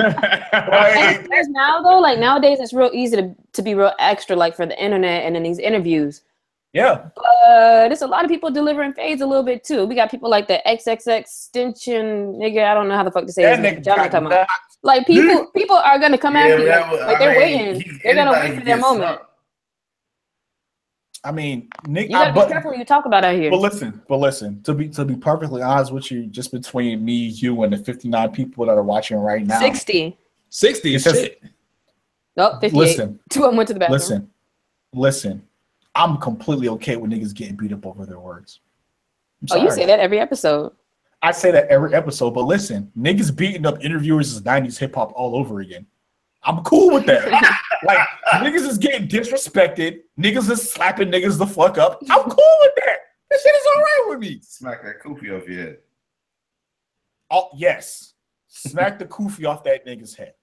Right? Now though, like nowadays, it's real easy to be real extra, like for the internet and in these interviews. Yeah. But there's a lot of people delivering fades a little bit too. We got people like the XXX extension nigga. I don't know how the fuck to say his name. Like people are gonna come after you. Like they're waiting. They're gonna wait for their moment. I mean, Nick, you gotta be careful when you talk about out here. But listen. To be perfectly honest with you, just between me, you, and the 59 people that are watching right now, 60 is shit. No, 58. Listen, 2 of them went to the bathroom. Listen. I'm completely okay with niggas getting beat up over their words. Oh, you say that every episode. I say that every episode, but listen, niggas beating up interviewers is 90s hip hop all over again. I'm cool with that. Like, niggas is getting disrespected. Niggas is slapping niggas the fuck up. I'm cool with that. That shit is all right with me. Smack that kufi off your head. Oh, yes. Smack the kufi off that nigga's head.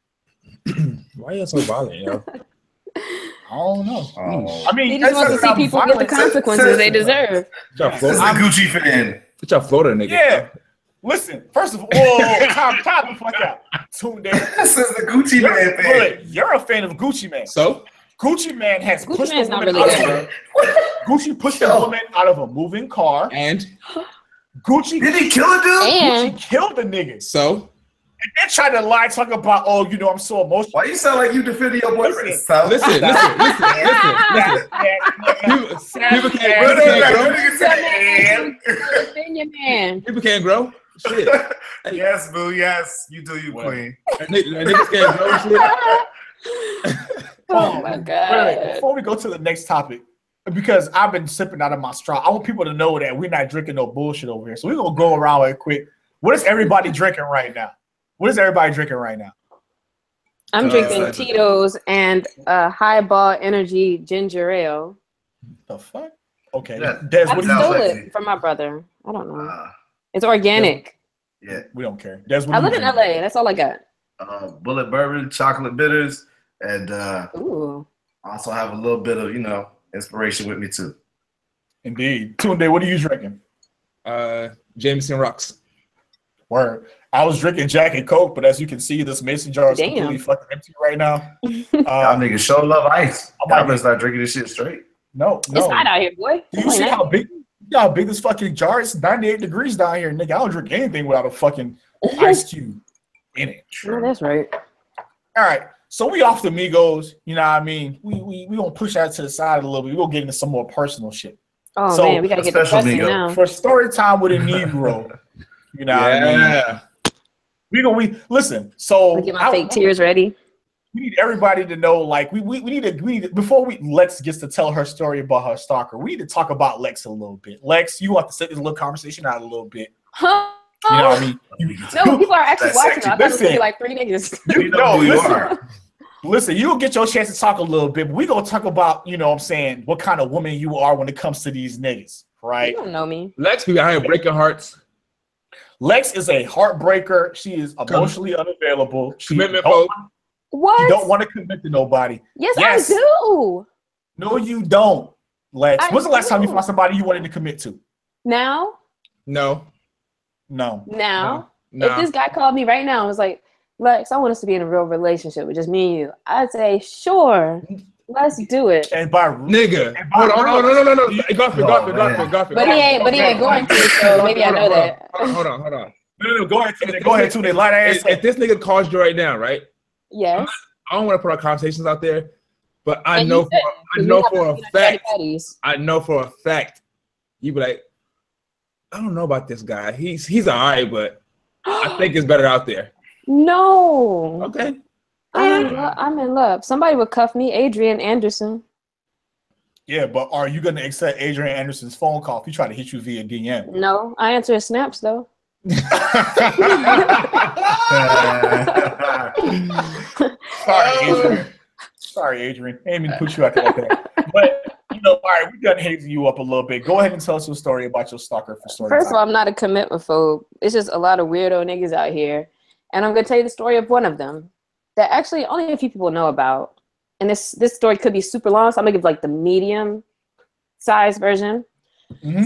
Why are you so violent, yo? I don't know. Oh. I mean, they just want to see people get the consequences they deserve. I'm a Gucci fan. It's a Florida nigga. Yeah. Listen, first of all, time the fuck out. Tunde. This is the Gucci Man thing. You're a fan of Gucci Man. So? Gucci Man has pushed the woman really out Gucci pushed the woman out of a moving car. And? Gucci. Did he kill a dude? And Gucci killed the nigga. So? And then tried to lie, talk about, oh, you know, I'm so emotional. Why you sound like you defending your boyfriend? Listen. People can't grow. Shit. Yes, boo. Yes, you do, you queen. Niggas can't grow shit. Oh my god! Wait, before we go to the next topic, because I've been sipping out of my straw, I want people to know that we're not drinking no bullshit over here. So we're gonna go around right quick. What is everybody drinking right now? I'm drinking Tito's and Highball Energy Ginger Ale. The fuck? Okay. Yeah. Des, I what stole it from my brother. I don't know. It's organic. Yeah. We don't care. Des, I live in LA. That's all I got. Bullet bourbon, chocolate bitters, and Ooh. also have a little bit of, inspiration with me too. Indeed. Tunde, what are you drinking? Jameson Rocks. Word. I was drinking Jack and Coke, but as you can see, this mason jar is completely fucking empty right now. Y'all niggas show love ice. I'm gonna start drinking this shit straight. No. It's hot out here, boy. Do you see how big this fucking jar is? 98 degrees down here, nigga. I don't drink anything without a fucking ice cube in it. Sure, that's right. All right. So we off the Migos, you know what I mean? We gonna push that to the side a little bit. We're gonna get into some more personal shit. Oh man, we gotta get depressing now. For story time with a Negro. You know what I mean? We listen. So get my fake tears ready. We need everybody to know, like, we need to before Lex gets to tell her story about her stalker. We need to talk about Lex a little bit. Lex, you want to set this little conversation out a little bit. Huh? You know what I mean? No, people are actually watching. I thought it was gonna be like 3 niggas. You know who you are. Listen, you'll get your chance to talk a little bit, but we're gonna talk about, you know what I'm saying, what kind of woman you are when it comes to these niggas, right? You don't know me. Lex be out here breaking hearts. Lex is a heartbreaker. She is emotionally unavailable. Commitment mode. What? You don't want to commit to nobody. Yes, I do. No, you don't, Lex. When's the last time you found somebody you wanted to commit to? Now? No. Now? If this guy called me right now and was like, Lex, I want us to be in a real relationship with just me and you, I'd say, sure, let's do it. And by nigga, hold on, no. Garfield. But he ain't going to, so maybe I know that. Hold on. No, go ahead, too. They light ass. If this nigga calls you right now, right? Yes. I don't want to put our conversations out there, but I know for a fact, you be like, I don't know about this guy. He's all right, but I think it's better out there. No. Okay. I'm in love. Somebody would cuff me, Adrian Anderson. Yeah, but are you going to accept Adrian Anderson's phone call if he try to hit you via DM? No, I answer his snaps though. Sorry, Adrian. I didn't mean to put you out there like that. But all right, we done hazing you up a little bit. Go ahead and tell us your story about your stalker for story First time. of all, I'm not a commitment phobe. It's just a lot of weirdo niggas out here. And I'm going to tell you the story of one of them that actually only a few people know about. And this story could be super long, so I'm going to give like the medium size version.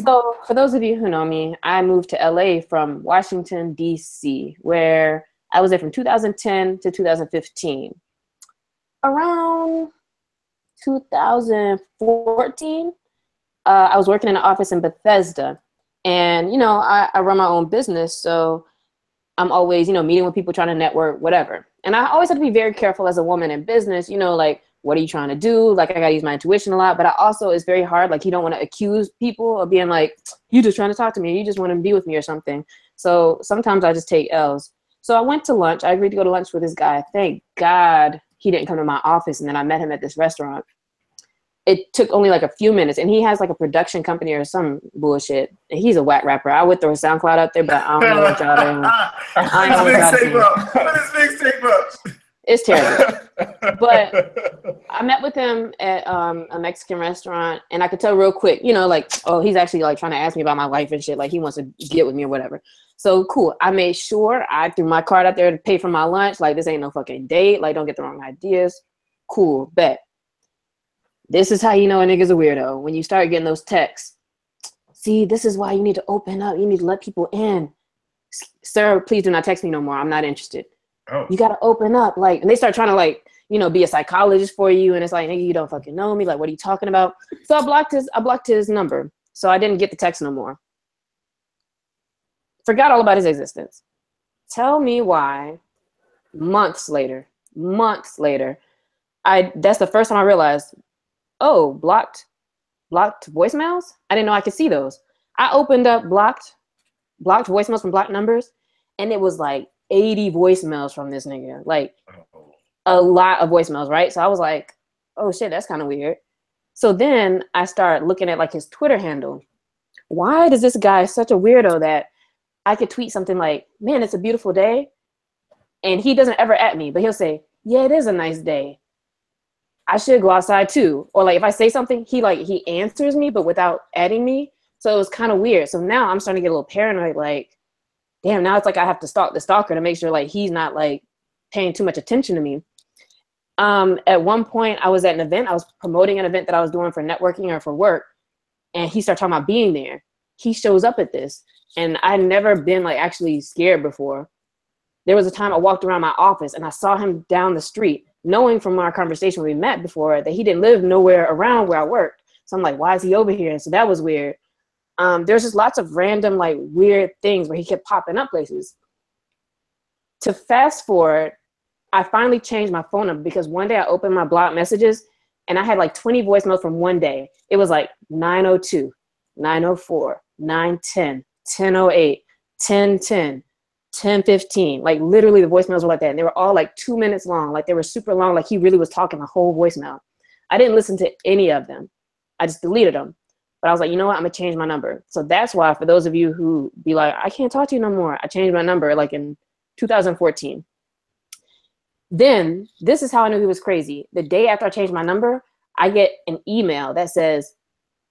So for those of you who know me, I moved to LA from Washington, D.C., where I was there from 2010 to 2015. Around 2014, I was working in an office in Bethesda. And, you know, I run my own business, so I'm always, you know, meeting with people, trying to network, whatever. And I always have to be very careful as a woman in business, you know, like, what are you trying to do? Like, I got to use my intuition a lot, but I also, it's very hard. Like, you don't want to accuse people of being like, you just trying to talk to me. You just want to be with me or something. So sometimes I just take L's. So I went to lunch. I agreed to go to lunch with this guy. Thank God he didn't come to my office. And then I met him at this restaurant. It took only like a few minutes, and he has like a production company or some bullshit. And he's a whack rapper. I would throw a SoundCloud out there, but I don't know what y'all doing. I don't know what y'all doing. Put his mixtape up. It's terrible. But I met with him at a Mexican restaurant, and I could tell real quick, you know, like, oh, he's actually like trying to ask me about my life and shit. Like, he wants to get with me or whatever. So cool. I made sure I threw my card out there to pay for my lunch. Like, this ain't no fucking date. Like, don't get the wrong ideas. Cool. Bet. This is how you know a nigga's a weirdo. When you start getting those texts. See, this is why you need to open up. You need to let people in. Sir, please do not text me no more. I'm not interested. Oh. You got to open up. Like, and they start trying to, like, you know, be a psychologist for you. And it's like, nigga, you don't fucking know me. Like, what are you talking about? So I blocked his number. So I didn't get the text no more. Forgot all about his existence. Tell me why months later, that's the first time I realized, oh, blocked voicemails? I didn't know I could see those. I opened up blocked voicemails from blocked numbers, and it was like 80 voicemails from this nigga. Like, a lot of voicemails, right? So I was like, oh shit, that's kind of weird. So then I started looking at like his Twitter handle. Why does this guy such a weirdo that I could tweet something like, man, it's a beautiful day, and he doesn't ever at me, but he'll say, yeah, it is a nice day. I should go outside too. Or like, if I say something, he answers me, but without adding me. So it was kind of weird. So now I'm starting to get a little paranoid, like, damn, now it's like I have to stalk the stalker to make sure like he's not like paying too much attention to me. At one point I was at an event. I was promoting an event that I was doing for networking or for work. And he started talking about being there. He shows up at this. And I'd never been like actually scared before. There was a time I walked around my office and I saw him down the street, knowing from our conversation we met before that he didn't live nowhere around where I worked. So I'm like, why is he over here? And so that was weird. There's just lots of random, like, weird things where he kept popping up places. To fast forward, I finally changed my phone number because one day I opened my blocked messages and I had like 20 voicemails from one day. It was like 902, 904, 910, 1008, 1010, 1015. Like, literally the voicemails were like that. And they were all like 2 minutes long. Like, they were super long. Like, he really was talking the whole voicemail. I didn't listen to any of them. I just deleted them. But I was like, you know what? I'm going to change my number. So that's why, for those of you who be like, I can't talk to you no more, I changed my number like in 2014. Then, this is how I knew he was crazy. The day after I changed my number, I get an email that says,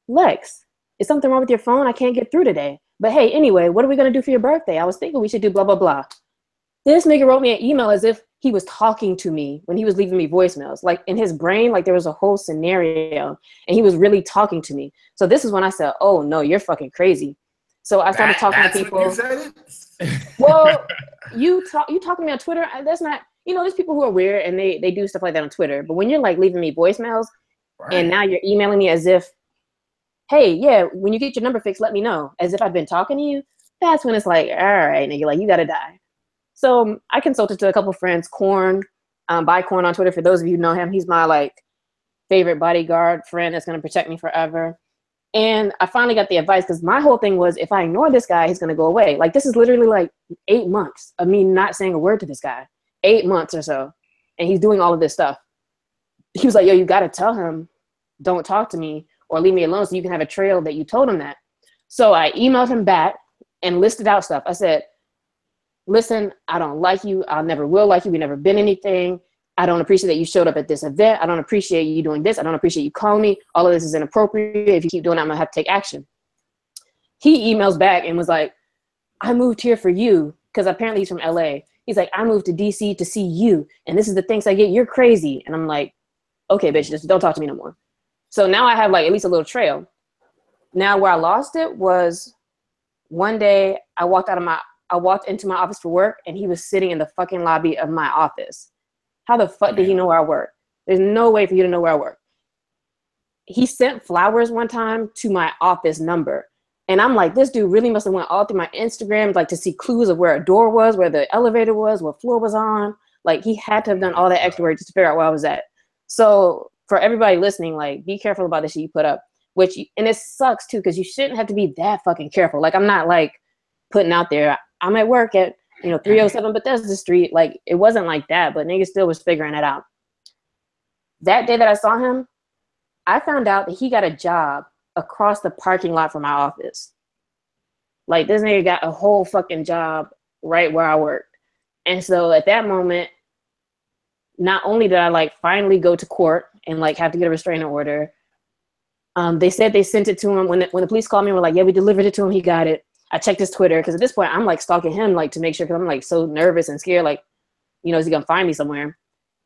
Lex, is something wrong with your phone? I can't get through today. But hey, anyway, what are we going to do for your birthday? I was thinking we should do blah, blah, blah. This nigga wrote me an email as if he was talking to me when he was leaving me voicemails. Like, in his brain, like, there was a whole scenario and he was really talking to me. So this is when I said, oh no, you're fucking crazy. So I started talking to people. You said it? Well, you talking to me on Twitter. That's not, you know, there's people who are weird and they do stuff like that on Twitter. But when you're like leaving me voicemails, right, and now you're emailing me as if, hey, yeah, when you get your number fixed, let me know, as if I've been talking to you, that's when it's like, all right, nigga, like, you gotta die. So I consulted to a couple friends, Corn, buy Corn on Twitter. For those of you who know him, he's my like favorite bodyguard friend that's gonna protect me forever. And I finally got the advice, because my whole thing was, if I ignore this guy, he's gonna go away. Like, this is literally like 8 months of me not saying a word to this guy, 8 months or so, and he's doing all of this stuff. He was like, yo, you gotta tell him, don't talk to me or leave me alone, so you can have a trail that you told him that. So I emailed him back and listed out stuff. I said, listen, I don't like you. I never will like you. We never been anything. I don't appreciate that you showed up at this event. I don't appreciate you doing this. I don't appreciate you calling me. All of this is inappropriate. If you keep doing it, I'm gonna have to take action. He emails back and was like, I moved here for you, because apparently he's from LA. He's like, I moved to DC to see you, and this is the things I get. You're crazy. And I'm like, okay, bitch, just don't talk to me no more. So now I have like at least a little trail. Now where I lost it was one day I walked into my office for work and he was sitting in the fucking lobby of my office. How the fuck did he know where I work? There's no way for you to know where I work. He sent flowers one time to my office number. And I'm like, this dude really must have went all through my Instagram, like to see clues of where a door was, where the elevator was, what floor was on. Like he had to have done all that extra work just to figure out where I was at. So for everybody listening, like be careful about the shit you put up, and it sucks too, because you shouldn't have to be that fucking careful. Like I'm not like putting out there, I'm at work at, 307 Bethesda Street. Like it wasn't like that, but niggas still was figuring it out. That day that I saw him, I found out that he got a job across the parking lot from my office. Like this nigga got a whole fucking job right where I worked. And so at that moment, not only did I like finally go to court and like have to get a restraining order, they said they sent it to him when the police called me and were like, yeah, we delivered it to him. He got it. I checked his Twitter because at this point I'm like stalking him like to make sure, because I'm like so nervous and scared, like, is he gonna find me somewhere?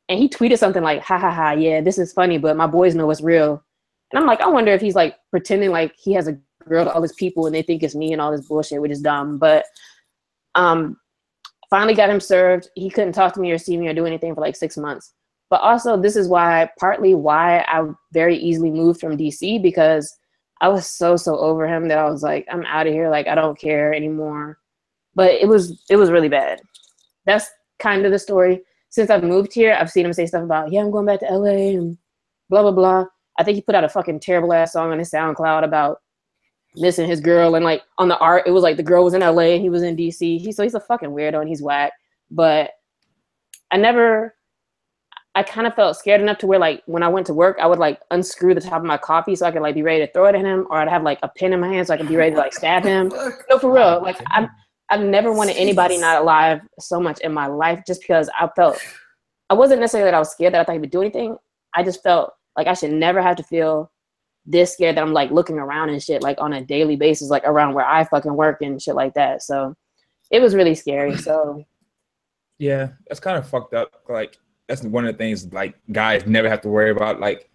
And he tweeted something like, ha ha ha, yeah, this is funny, but my boys know it's real. And I'm like, I wonder if he's like pretending like he has a girl to all his people and they think it's me and all this bullshit, which is dumb. But finally got him served. He couldn't talk to me or see me or do anything for like 6 months. But also this is partly why I very easily moved from DC, because I was so over him that I was like, I'm out of here. Like, I don't care anymore. But it was really bad. That's kind of the story. Since I've moved here, I've seen him say stuff about, yeah, I'm going back to LA and blah, blah, blah. I think he put out a fucking terrible ass song on his SoundCloud about missing his girl. And like on the art, it was like the girl was in LA and he was in DC. So he's a fucking weirdo and he's whack. But I kind of felt scared enough to where like when I went to work, I would like unscrew the top of my coffee so I could like be ready to throw it at him, or I'd have like a pen in my hand so I could be ready to like stab him. No, for real. Like I've never wanted anybody not alive so much in my life, just because I wasn't necessarily that I was scared that I thought he would do anything. I just felt like I should never have to feel this scared that I'm like looking around and shit like on a daily basis, like around where I fucking work and shit like that. So it was really scary. So yeah, that's kind of fucked up. Like that's one of the things like guys never have to worry about. Like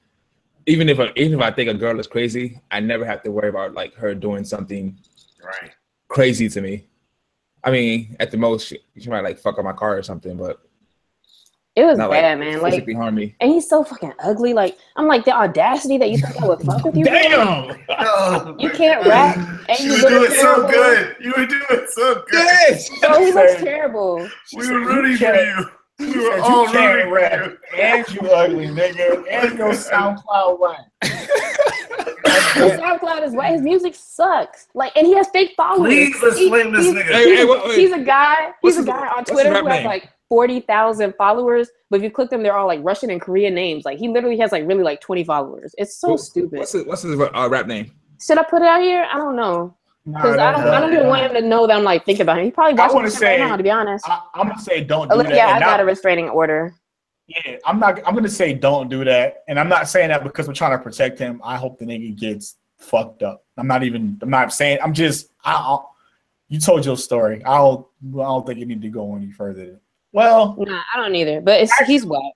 even if I think a girl is crazy, I never have to worry about like her doing something crazy to me. I mean, at the most, she might like fuck up my car or something, but it was bad, man. Like, physically harm me. And he's so fucking ugly. Like, I'm like, the audacity that you think I would fuck with you. Damn! You can't rap. And you were doing so good. You were doing so good. Yes! So he looks terrible. We were rooting for you. We were all rooting for you. And you ugly, nigga. And your SoundCloud rap. His SoundCloud is why his music sucks. Like, and he has fake followers. Please, let's blame this nigga. He's a guy on Twitter who has like 40,000 followers, but if you click them, they're all like Russian and Korean names. Like he literally has like really like 20 followers. It's so stupid. What's his rap name? Should I put it out here? I don't know. Because I don't even want him to know that I'm like thinking about him. He probably watching right now, to be honest. I'm gonna say don't do that. Yeah, I got a restraining order. Yeah, I'm gonna say don't do that. And I'm not saying that because we're trying to protect him. I hope the nigga gets fucked up. I'm not saying, you told your story. I don't think you need to go any further. Well, nah, I don't either. But he's whack.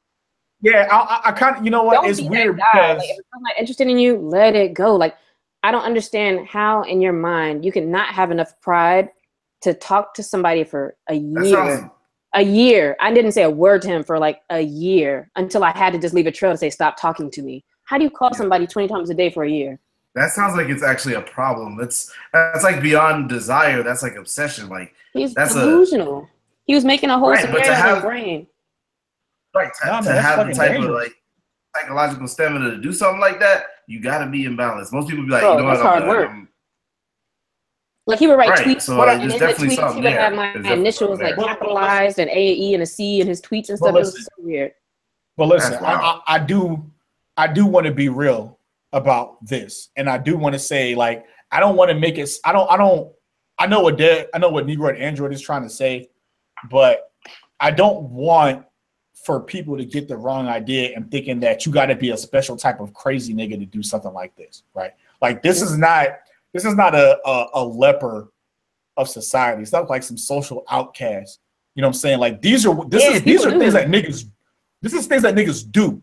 Yeah, I kind of, you know what? Don't it's be weird that guy. because like, if I'm not interested in you, let it go. Like, I don't understand how in your mind you can not have enough pride to talk to somebody for a year. A year. I didn't say a word to him for like a year until I had to just leave a trail to say, stop talking to me. How do you call somebody 20 times a day for a year? That sounds like it's actually a problem. That's like beyond desire. That's like obsession. Like that's delusional. He was making a whole scenario in his brain. Right. To have the type of like psychological stamina to do something like that, you got to be in balance. Most people be like, you know that's what? hard work. Like he would write tweets, so and in the tweets he would have my initials like capitalized and A, E, and a C in his tweets and stuff. It was so weird. But listen, I do want to be real about this, and I do want to say like I don't want to make it. I know what Negro Android is trying to say, but I don't want for people to get the wrong idea and thinking that you got to be a special type of crazy nigga to do something like this, right? Like this is not a leper of society. It's not like some social outcast. You know what I'm saying? Like these are things that niggas do.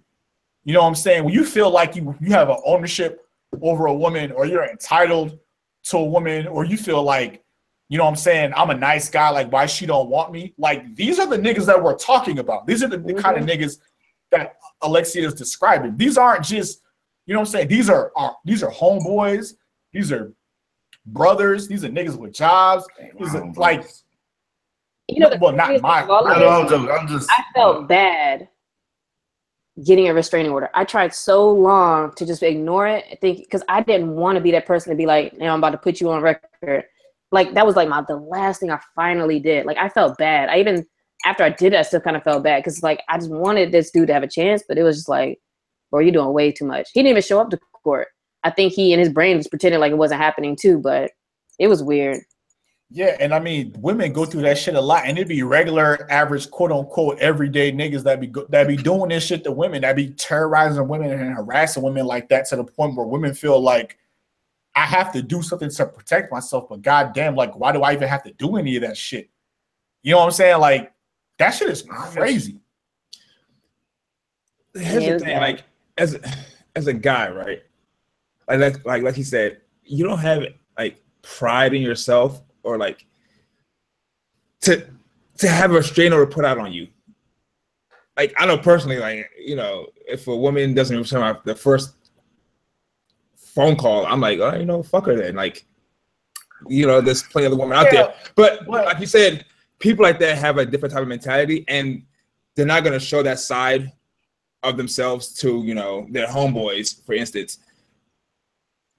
You know what I'm saying? When you feel like you have an ownership over a woman, or you're entitled to a woman, or you feel like, you know what I'm saying, I'm a nice guy, like why she don't want me? Like these are the niggas that we're talking about. These are the kind of niggas that Alexia is describing. These aren't just, you know what I'm saying, these are homeboys, these are brothers, these are niggas with jobs. These are like, you know, well, not my. I felt bad getting a restraining order. I tried so long to just ignore it, I think, because I didn't want to be that person to be like, now I'm about to put you on record. Like that was like the last thing I finally did. Like I felt bad. I even after I did it, I still kind of felt bad because like I just wanted this dude to have a chance, but it was just like, bro, you're doing way too much. He didn't even show up to court. I think he in his brain just pretended like it wasn't happening too, but it was weird. Yeah, and I mean, women go through that shit a lot, and it'd be regular, average, quote unquote, everyday niggas that be doing this shit to women, that be terrorizing women and harassing women like that to the point where women feel like I have to do something to protect myself, but goddamn, like, why do I even have to do any of that shit? You know what I'm saying? Like, that shit is crazy. Here's the thing, like, as a guy, right? Like he said, you don't have like pride in yourself or like to have a restraining order put out on you. Like I know personally, like, you know, if a woman doesn't return the first phone call, I'm like, oh, you know, fuck her then. Like, you know, there's plenty of women out there. But like you said, people like that have a different type of mentality, and they're not gonna show that side of themselves to, you know, their homeboys, for instance.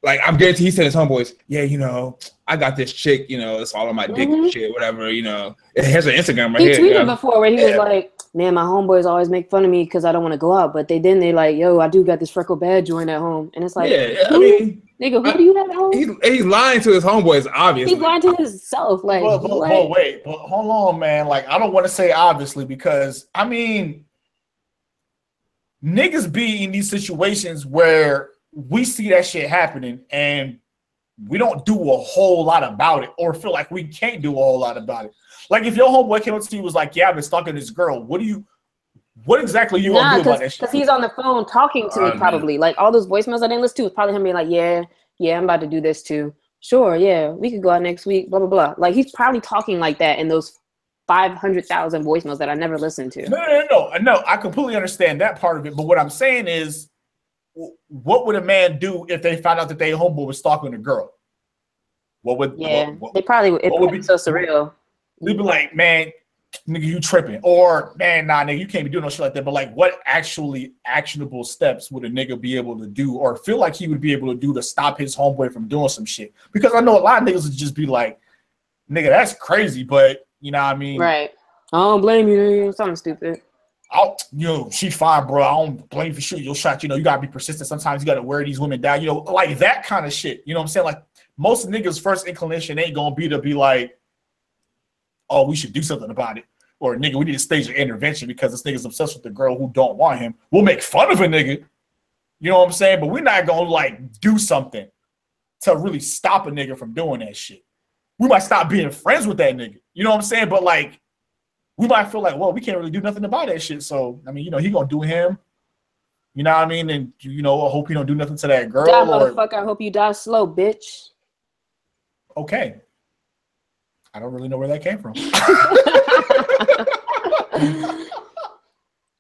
Like I'm guaranteed he said his homeboys, yeah, you know, I got this chick, you know, it's all on my dick shit, whatever, you know. Here's her Instagram right here. He tweeted before where he was like, man, my homeboys always make fun of me because I don't want to go out, but they like, yo, I do got this freckle bad joint at home. And it's like, I mean, nigga, who do you have at home? He's lying to his homeboys, obviously. He's lying to himself. Like, but hold on, man. Like, I don't want to say obviously because, I mean, niggas be in these situations where we see that shit happening and we don't do a whole lot about it or feel like we can't do a whole lot about it. Like if your homeboy came up to you and was like, yeah, I've been stalking this girl, what exactly you gonna do about that shit? Because he's on the phone talking to me probably. Like all those voicemails I didn't listen to was probably him being like, yeah, I'm about to do this too. Sure, yeah, we could go out next week, blah, blah, blah. Like he's probably talking like that in those 500,000 voicemails that I never listened to. No, I completely understand that part of it. But what I'm saying is, what would a man do if they found out that their homeboy was stalking a girl? They probably would. It would be so surreal. They'd be like, man, nigga, you tripping. Or, man, nah, nigga, you can't be doing no shit like that. But, like, what actually actionable steps would a nigga be able to do or feel like he would be able to do to stop his homeboy from doing some shit? Because I know a lot of niggas would just be like, nigga, that's crazy, but, you know what I mean? Right. I don't blame you. Something stupid. She fine, bro. I don't blame you for shooting your shot. You know, you gotta be persistent. Sometimes you gotta wear these women down. You know, like that kind of shit. You know what I'm saying? Like most niggas' first inclination ain't gonna be to be like, "Oh, we should do something about it," or "Nigga, we need to stage an intervention because this nigga's obsessed with the girl who don't want him." We'll make fun of a nigga. You know what I'm saying? But we're not gonna like do something to really stop a nigga from doing that shit. We might stop being friends with that nigga. You know what I'm saying? But like, we might feel like, well, we can't really do nothing about that shit. So, I mean, you know, he gonna do him. You know what I mean? And, you know, I hope he don't do nothing to that girl. Die, motherfucker. I hope you die slow, bitch. Okay. I don't really know where that came from.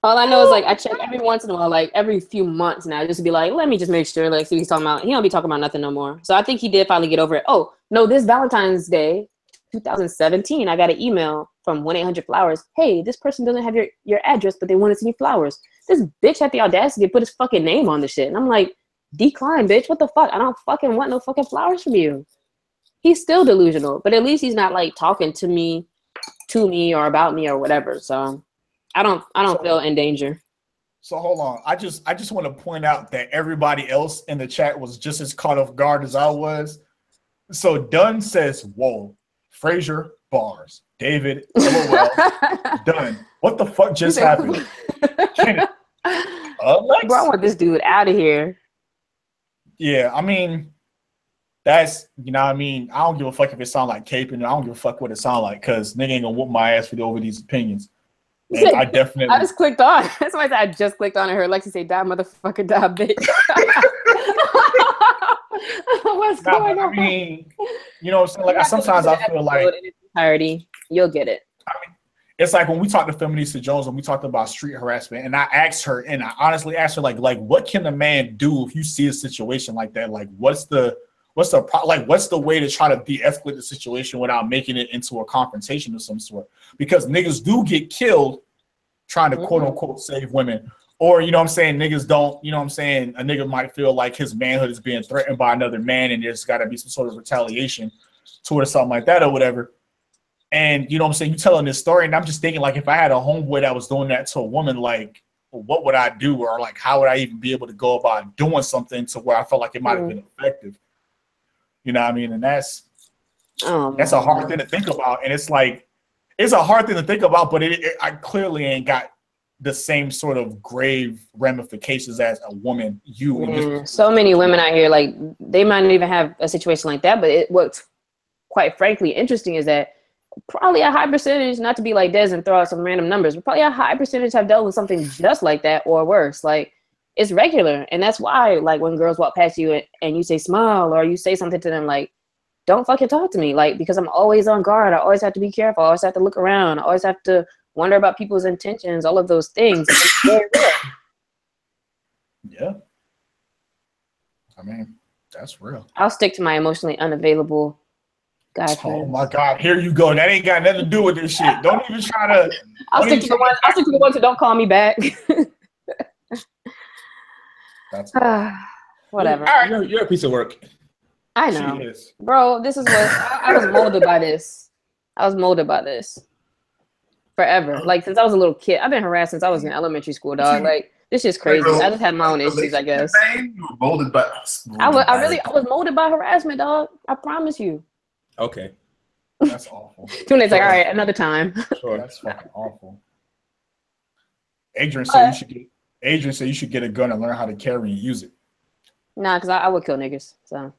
All I know is, like, I check every once in a while, like, every few months now, just to be like, let me just make sure, like, see what he's talking about. He don't be talking about nothing no more. So I think he did finally get over it. Oh, no, this Valentine's Day, 2017, I got an email from 1-800-Flowers. Hey, this person doesn't have your address, but they want to send you flowers. This bitch had the audacity to put his fucking name on the shit. And I'm like, decline, bitch. What the fuck? I don't fucking want no fucking flowers from you. He's still delusional, but at least he's not, like, talking to me or about me or whatever. So I don't feel in danger. So hold on. I just want to point out that everybody else in the chat was just as caught off guard as I was. So Dunn says, whoa, Frazier, bars. David, LOL, done. What the fuck just happened? Bro, I want this dude out of here. Yeah, I mean, that's, you know what I mean? I don't give a fuck if it sound like caping. I don't give a fuck what it sound like because nigga ain't gonna whoop my ass over these opinions. And I definitely. I just clicked on. That's why I said I just clicked on and heard Lexi say, die, motherfucker, die, bitch. what's going on? I mean, you know what I'm saying? Like, sometimes I feel like in its entirety, you'll get it. I mean, it's like when we talked to Feminista Jones and we talked about street harassment, and I asked her, and I honestly asked her, like, what can a man do if you see a situation like that? Like, what's the way to try to de-escalate the situation without making it into a confrontation of some sort? Because niggas do get killed trying to quote unquote save women. Or, you know what I'm saying, niggas don't, you know what I'm saying, a nigga might feel like his manhood is being threatened by another man and there's got to be some sort of retaliation toward something like that or whatever. And, you know what I'm saying, you telling this story, and I'm just thinking, like, if I had a homeboy that was doing that to a woman, like, what would I do? Or, like, how would I even be able to go about doing something to where I felt like it might have been effective? You know what I mean? And that's a hard thing to think about. And it's like, it's a hard thing to think about, but I clearly ain't got the same sort of grave ramifications as a woman. So many women out here, like, they might not even have a situation like that, but what's quite frankly interesting is that probably a high percentage, not to be like Des and throw out some random numbers, but probably a high percentage have dealt with something just like that or worse. Like, it's regular. And that's why, like, when girls walk past you and you say smile or you say something to them, like, don't fucking talk to me, like, because I'm always on guard. I always have to be careful. I always have to look around. I always have to wonder about people's intentions, all of those things. It's very real. Yeah. I mean, that's real. I'll stick to my emotionally unavailable guy friends. Oh my God, here you go. That ain't got nothing to do with this shit. Don't even try to. I'll stick to the ones who don't call me back. That's whatever. All right, you're a piece of work. I know, bro. This is what I was molded by. This. I was molded by this forever. Like, since I was a little kid, I've been harassed since I was in elementary school, dog. Like, this is crazy. I just had my own issues, I guess. You were molded by. I was molded by harassment, dog. I promise you. Okay. That's awful. Tune's like, all right, another time. Sure, that's fucking awful. Adrian said you should get a gun and learn how to carry and use it. Nah, because I would kill niggas. So.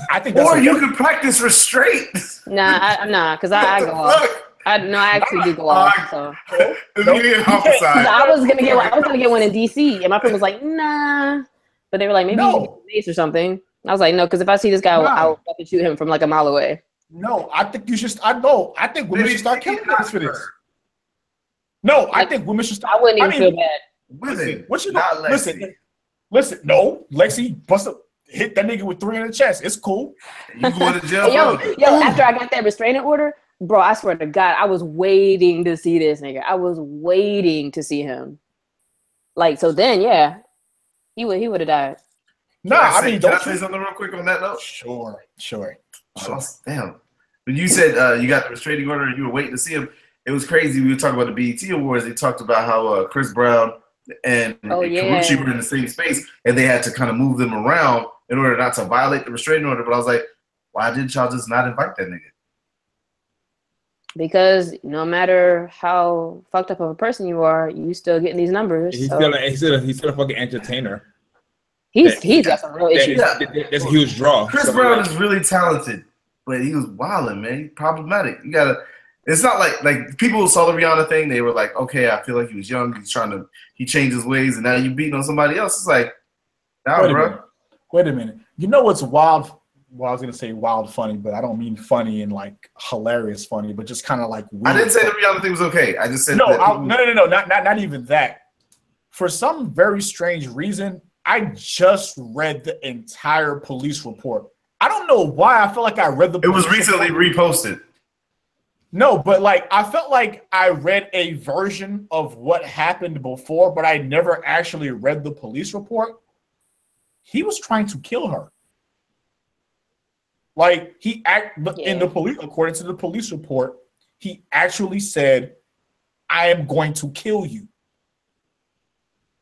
I think that's you could practice restraint. Nah, because I go off. I actually do go off. So. I was gonna get one in DC, and my friend was like, nah, but they were like, maybe you should get a mace or something. I was like, no, because if I see this guy, I'll fucking shoot him from like a mile away. No, I think you should. I think women should start killing niggas for this. No, I think women should start. I wouldn't even feel bad. Women, what you not listen. No, Lexi hit that nigga with 3 in the chest. It's cool. You going to jail? Yo, after I got that restraining order, bro, I swear to God, I was waiting to see this nigga. I was waiting to see him. Like, so then, yeah, he would have died. Nah, I mean, can I say something real quick on that note? Sure. Oh, damn. When you said you got the restraining order and you were waiting to see him, it was crazy. We were talking about the BET Awards. They talked about how Chris Brown and Karuchi were in the same space, and they had to kind of move them around in order not to violate the restraining order. But I was like, why didn't y'all just not invite that nigga? Because no matter how fucked up of a person you are, you still getting these numbers. He's still a fucking entertainer. He's got some real issues. That's a huge draw. Chris Brown is really talented, but he was wilding, man. He's problematic. You gotta. It's not like people saw the Rihanna thing. They were like, okay, I feel like he was young. He changed his ways, and now you beating on somebody else. It's like, Wait a minute. You know what's wild? Well, I was gonna say wild funny, but I don't mean funny and like hilarious funny, but just kind of like weird. I didn't say the Rihanna thing was okay. I just said no, not even that. For some very strange reason, I just read the entire police report. I don't know why. I felt like I read the. It was recently reposted. No, but like I felt like I read a version of what happened before, but I never actually read the police report. He was trying to kill her. Like in the police, according to the police report, he actually said, "I am going to kill you."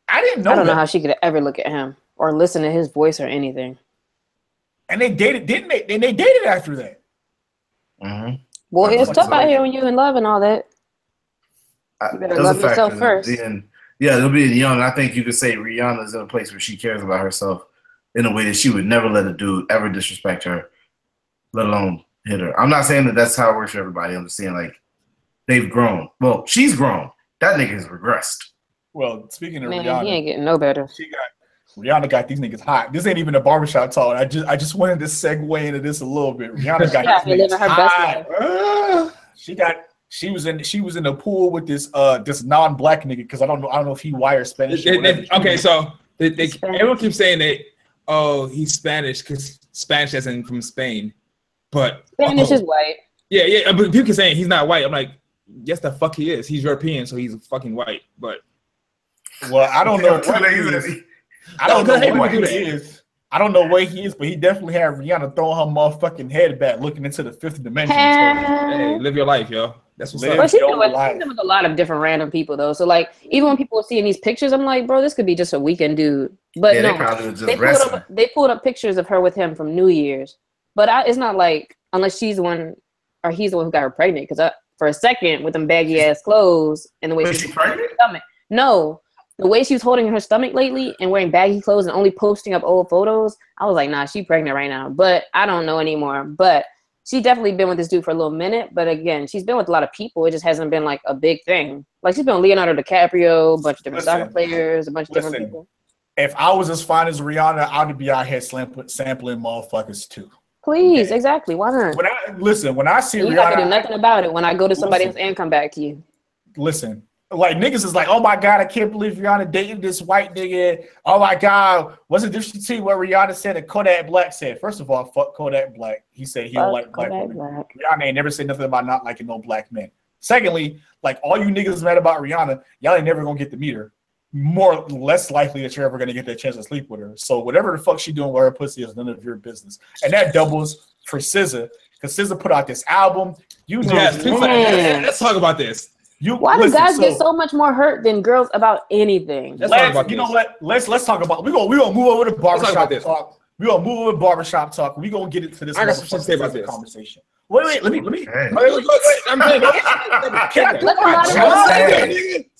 I didn't know. I don't know how she could ever look at him or listen to his voice or anything. And they dated, didn't they? And they dated after that. Mm-hmm. Well, it's tough out here when you're in love and all that. You better love yourself first. Yeah, they'll be young. I think you could say Rihanna's in a place where she cares about herself in a way that she would never let a dude ever disrespect her, let alone hit her. I'm not saying that that's how it works for everybody. I'm just saying, like, they've grown. Well, she's grown. That nigga has regressed. Well, speaking of Man, Rihanna, he ain't getting no better. Rihanna got these niggas hot. This ain't even a barbershop talk. I just wanted to segue into this a little bit. Rihanna got these niggas hot. She was in the pool with this non-black nigga because I don't know if he white or Spanish. Okay, so everyone keeps saying that he's Spanish because Spanish as in from Spain, but Spanish is white. Yeah, but people keep saying he's not white. I'm like, yes, the fuck he is. He's European, so he's fucking white. But I don't know what he is. I don't know what he is. I don't know where he is, but he definitely had Rihanna throwing her motherfucking head back, looking into the fifth dimension. Hey, live your life, yo. That's what's up. But she's been with a lot of different random people though. So like, even when people are seeing these pictures, I'm like, bro, this could be just a weekend dude. But no, they pulled up pictures of her with him from New Year's. But it's not like unless she's the one or he's the one who got her pregnant. Because for a second with them baggy ass clothes and the way she's pregnant, stomach. No. The way she was holding her stomach lately and wearing baggy clothes and only posting up old photos, I was like, nah, she's pregnant right now. But I don't know anymore. But she definitely been with this dude for a little minute. But again, she's been with a lot of people. It just hasn't been like a big thing. Like she's been with Leonardo DiCaprio, a bunch of different soccer players, a bunch of different people. If I was as fine as Rihanna, I'd be out here sampling motherfuckers too. Please, exactly. Why not? When I see Rihanna, I can do nothing about it when I go to somebody else and come back to you. Listen. Like niggas is like, oh my God, I can't believe Rihanna dated this white nigga. Oh my God, what's the difference between what Rihanna said and Kodak Black said? First of all, fuck Kodak Black. He said he don't like black women. Rihanna ain't never said nothing about not liking no black men. Secondly, like all you niggas mad about Rihanna, y'all ain't never gonna get to meet her. Less likely that you're ever gonna get that chance to sleep with her. So whatever the fuck she doing with her pussy is none of your business. And that doubles for SZA because SZA put out this album. Let's talk about this. Why do guys get so much more hurt than girls about anything? Let's talk about. We're gonna move over to barbershop talk. We're gonna move over to barbershop talk. We're gonna get into this. I got something to say about this conversation. Wait. Let me. Wait. I'm saying.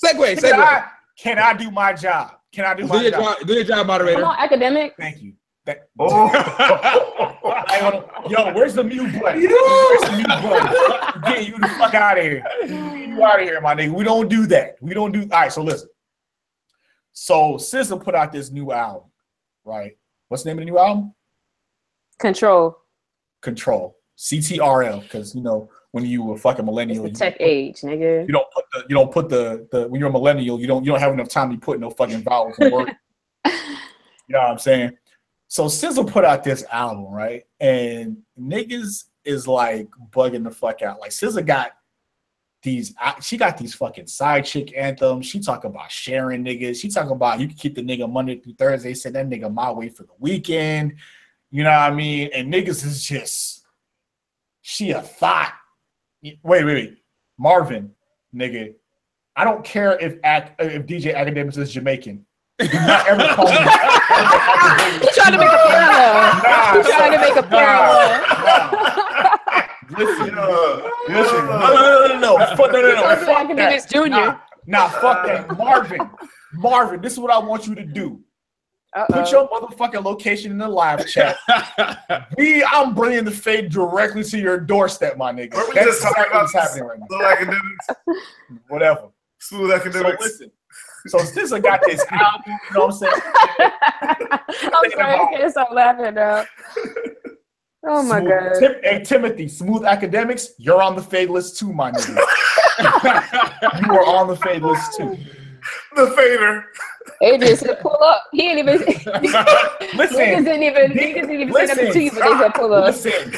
Segue. Can I do my job? Do your job, moderator. Come on, academic. Thank you. Yo, where's the mute button? Where's the mute button? Get you the fuck out of here. You out of here, my nigga. We don't do that. All right, so listen. So SZA put out this new album, right? What's the name of the new album? Control. CTRL, because when you were fucking millennial, it's the tech age, nigga. You don't put the when you're a millennial, you don't have enough time to put no fucking vowels in words. You know what I'm saying? So SZA put out this album, right? And niggas is like bugging the fuck out. Like SZA got these fucking side chick anthems. She talk about sharing niggas. She talk about you can keep the nigga Monday through Thursday. Send that nigga my way for the weekend. You know what I mean? And niggas is just, she a thought. Wait. Marvin, nigga. I don't care if DJ Academics is Jamaican. Do not ever call me. He's trying to make a parallel. He's trying to make a parallel. Listen. No. Fuck that. Junior. Nah, fuck that. Marvin, this is what I want you to do. Put your motherfucking location in the live chat. I'm bringing the fade directly to your doorstep, my nigga. That's exactly what's happening right now. Smooth academics. Whatever. Smooth academics. So listen. So SZA got this album, you know what I'm saying? I'm sorry, I can't stop laughing now. Oh my God. Hey, Timothy, Smooth Academics, you're on the fade list too, my nigga. You are on the fade list too. The fader. Adrian said pull up. He ain't even listen. He didn't even say nothing to you, but they said pull up. Listen.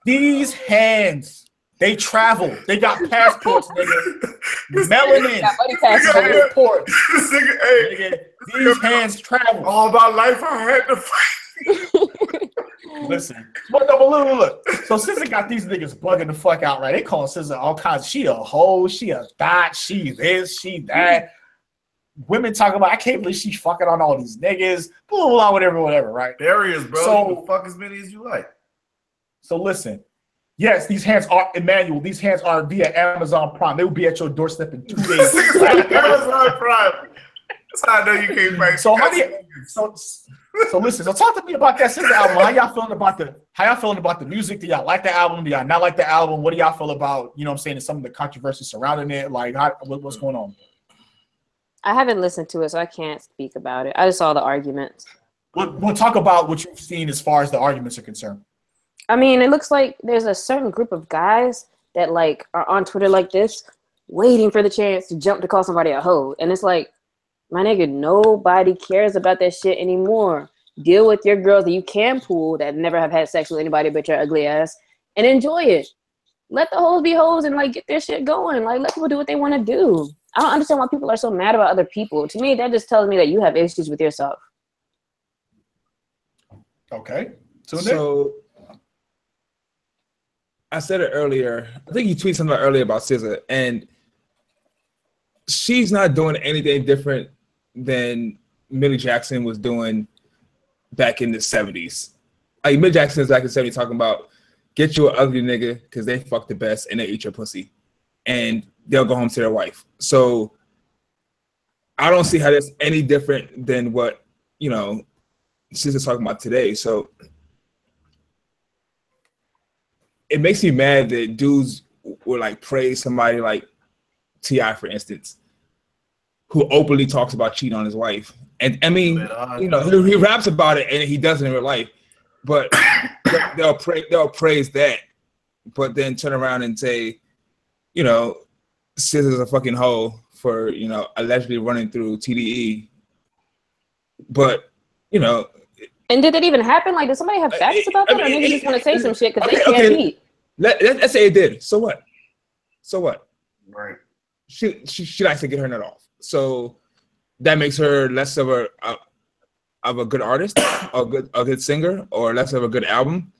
These hands, they travel. They got passports, nigga. Melanin. Passports. Nigga, these hands travel. All my life I had to fight. Listen. Look. So SZA got these niggas bugging the fuck out, right? They calling SZA all kinds. She a hoe, she a thot, she this, she that. Women talk about, I can't believe she's fucking on all these niggas, blah, blah, whatever, right? There he is, bro. So fuck as many as you like. So listen. Yes, these hands are Emmanuel. These hands are via Amazon Prime. They will be at your doorstep in 2 days. Amazon Prime. That's how I know you can't fight. So listen. So talk to me about that SZA album. How y'all feeling about the music? Do y'all like the album? Do y'all not like the album? What do y'all feel about, you know what I'm saying, some of the controversy surrounding it? Like, what's going on? I haven't listened to it, so I can't speak about it. I just saw the arguments. We'll talk about what you've seen as far as the arguments are concerned. I mean, it looks like there's a certain group of guys that like are on Twitter like this, waiting for the chance to jump to call somebody a hoe. And it's like, my nigga, nobody cares about that shit anymore. Deal with your girls that you can pull that never have had sex with anybody but your ugly ass and enjoy it. Let the hoes be hoes and like get their shit going. Like let people do what they want to do. I don't understand why people are so mad about other people. To me, that just tells me that you have issues with yourself. Okay. So I said it earlier. I think you tweeted something earlier about SZA, and she's not doing anything different than Millie Jackson was doing back in the 70s. Like Millie Jackson is back in the 70s talking about get you an ugly nigga because they fuck the best and they eat your pussy. And they'll go home to their wife. So I don't see how that's any different than what, you know, SZA's talking about today. So it makes me mad that dudes will like praise somebody like T.I., for instance, who openly talks about cheating on his wife. And I mean, you know, he raps about it and he does it in real life, but they'll praise that, but then turn around and say, you know, SZA's a fucking hoe for, you know, allegedly running through TDE. But, you know. And did it even happen? Like, did somebody have facts about that? Or niggas just want to say some shit because they can't beat? Let's say it did. So what? So what? Right. She likes to get her nut off. So that makes her less of a good artist, a good singer, or less of a good album.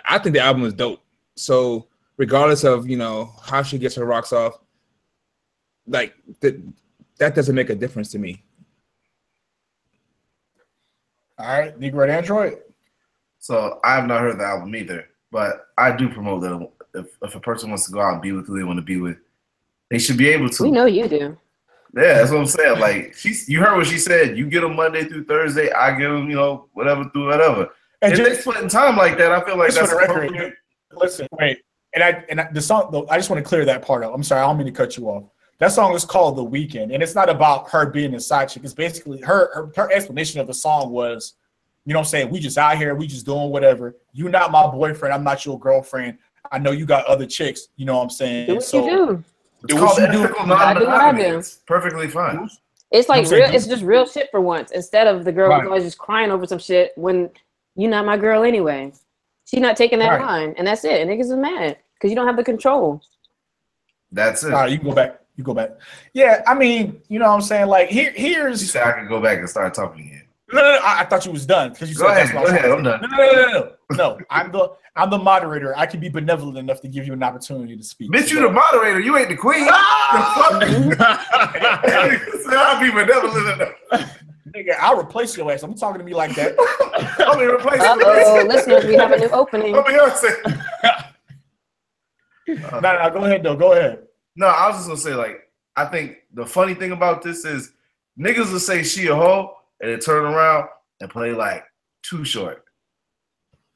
I think the album is dope. So regardless of, you know, how she gets her rocks off, like that doesn't make a difference to me. All right, Negro Android. So I have not heard the album either, but I do promote that if a person wants to go out and be with who they want to be with, they should be able to. We know you do. Yeah, that's what I'm saying. Like you heard what she said. You get them Monday through Thursday. I get them, you know, whatever through whatever. And if they splitting time like that, I feel like that's for the record. Listen, wait, and the song though, I just want to clear that part up. I'm sorry, I don't mean to cut you off. That song is called "The Weekend," and it's not about her being a side chick. It's basically her explanation of the song was, you know what I'm saying, we just out here, we just doing whatever. You not my boyfriend, I'm not your girlfriend. I know you got other chicks, you know what I'm saying? Do what you do. It's called ethical non-monogamy. It's perfectly fine. It's like real. It's just real shit for once. Instead of the girl who's always just crying over some shit when you're not my girl anyway. She's not taking that line, and that's it. And niggas is mad because you don't have the control. That's it. All right, you can go back. You go back. Yeah, I mean, you know what I'm saying? Like here's. She said I can go back and start talking again. No. I thought you was done because you said that's go ahead. I'm done. No. I'm the moderator. I can be benevolent enough to give you an opportunity to speak. Bitch, you the moderator. You ain't the queen. I'll be benevolent enough. Nigga, I'll replace your ass. Don't be talking to me like that. I'll be replacing. Uh-oh, listeners, we have a new opening. I'll be No, go ahead though. Go ahead. No, I was just gonna say, like, I think the funny thing about this is niggas will say she a hoe and then turn around and play like Too Short,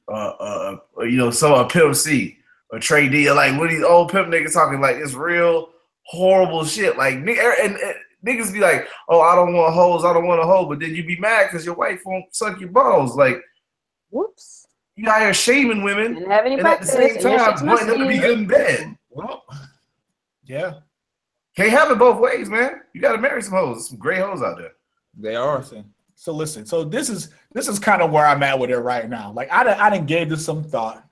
you know, a Pimp C or Trey D, or like what these old pimp niggas talking like it's real horrible shit. Like and niggas be like, oh, I don't want hoes, I don't want a hoe, but then you be mad because your wife won't suck your balls. Like, whoops, you out here shaming women, and at the same time wanting them to be good in bed. Well, yeah, can't have it both ways, man. You got to marry some hoes. There's some great hoes out there. They are. So listen. So this is kind of where I'm at with it right now. Like I didn't give this some thought.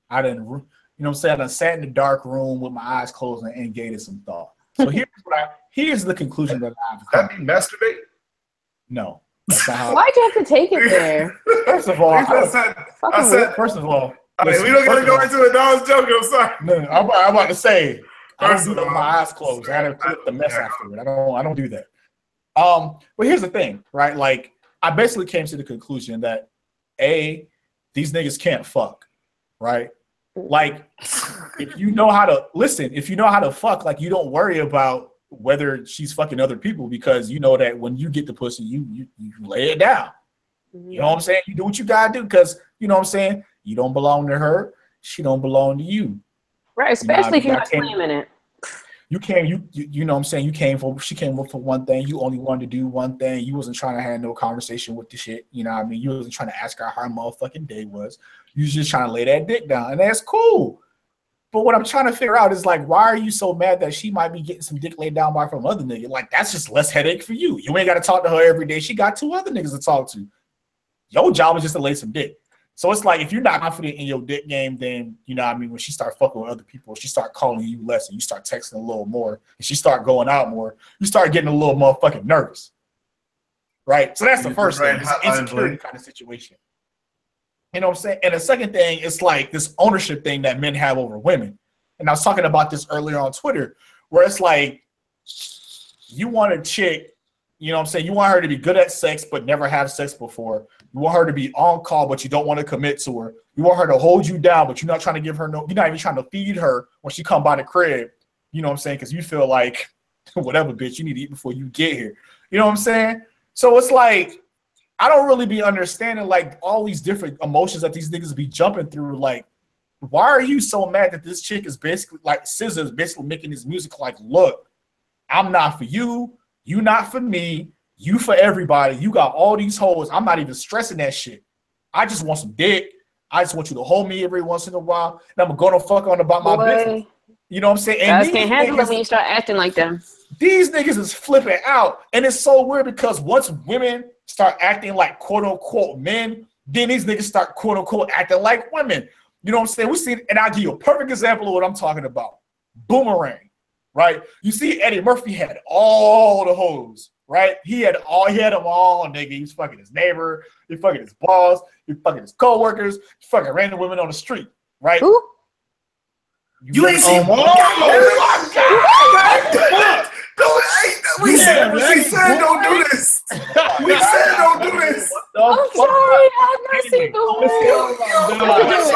I didn't, you know what I'm saying? I done sat in the dark room with my eyes closed and gave it some thought. So here's the conclusion that I've come. That mean masturbate? No. Why'd you have to take it there? First of all, I said first of all, listen, we don't gotta go into it. No, I was joking. I'm sorry. No, I'm about to say. I don't do that with my eyes closed. I had to clip the mess after it. I don't do that. But here's the thing, right? Like, I basically came to the conclusion that these niggas can't fuck, right? Like, if you know how to fuck, like, you don't worry about whether she's fucking other people because you know that when you get the pussy, you lay it down. You know what I'm saying? You do what you gotta do because you know what I'm saying. You don't belong to her. She don't belong to you. Right, especially if you're not claiming it. you know what I'm saying, she came up for one thing, you only wanted to do one thing, you wasn't trying to have no conversation with the shit, you know what I mean? You wasn't trying to ask her how her motherfucking day was. You was just trying to lay that dick down, and that's cool. But what I'm trying to figure out is like, why are you so mad that she might be getting some dick laid down by some other nigga? Like, that's just less headache for you. You ain't got to talk to her every day. She got 2 other niggas to talk to. Your job is just to lay some dick. So it's like, if you're not confident in your dick game, then, you know what I mean, when she start fucking with other people, she start calling you less and you start texting a little more and she start going out more, you start getting a little motherfucking nervous. Right? So that's the first thing. It's an insecurity kind of situation. You know what I'm saying? And the second thing is like this ownership thing that men have over women. And I was talking about this earlier on Twitter, where it's like, you want a chick, you know what I'm saying? You want her to be good at sex, but never have sex before. You want her to be on call, but you don't want to commit to her. You want her to hold you down, but you're not trying to give her you're not even trying to feed her when she come by the crib. You know what I'm saying? Because you feel like, whatever, bitch, you need to eat before you get here. You know what I'm saying? So it's like, I don't really be understanding like all these different emotions that these niggas be jumping through. Like, why are you so mad that this chick is basically like SZA is basically making this music like, look, I'm not for you, you not for me, you for everybody. You got all these hoes. I'm not even stressing that shit. I just want some dick. I just want you to hold me every once in a while, and I'm gonna fuck on about my business. You know what I'm saying? And guys can't handle it when you start acting like them. These niggas is flipping out, and it's so weird because once women start acting like quote unquote men, then these niggas start quote unquote acting like women. You know what I'm saying? We see, and I'll give you a perfect example of what I'm talking about. Boomerang, right? You see, Eddie Murphy had all the hoes, right? He had them all, nigga. He was fucking his neighbor, he fucking his boss, he fucking his co-workers, he fucking random women on the street, right? Who? You ain't seen one. We said don't do this. We said don't do this. I'm sorry, I've never seen Boomerang.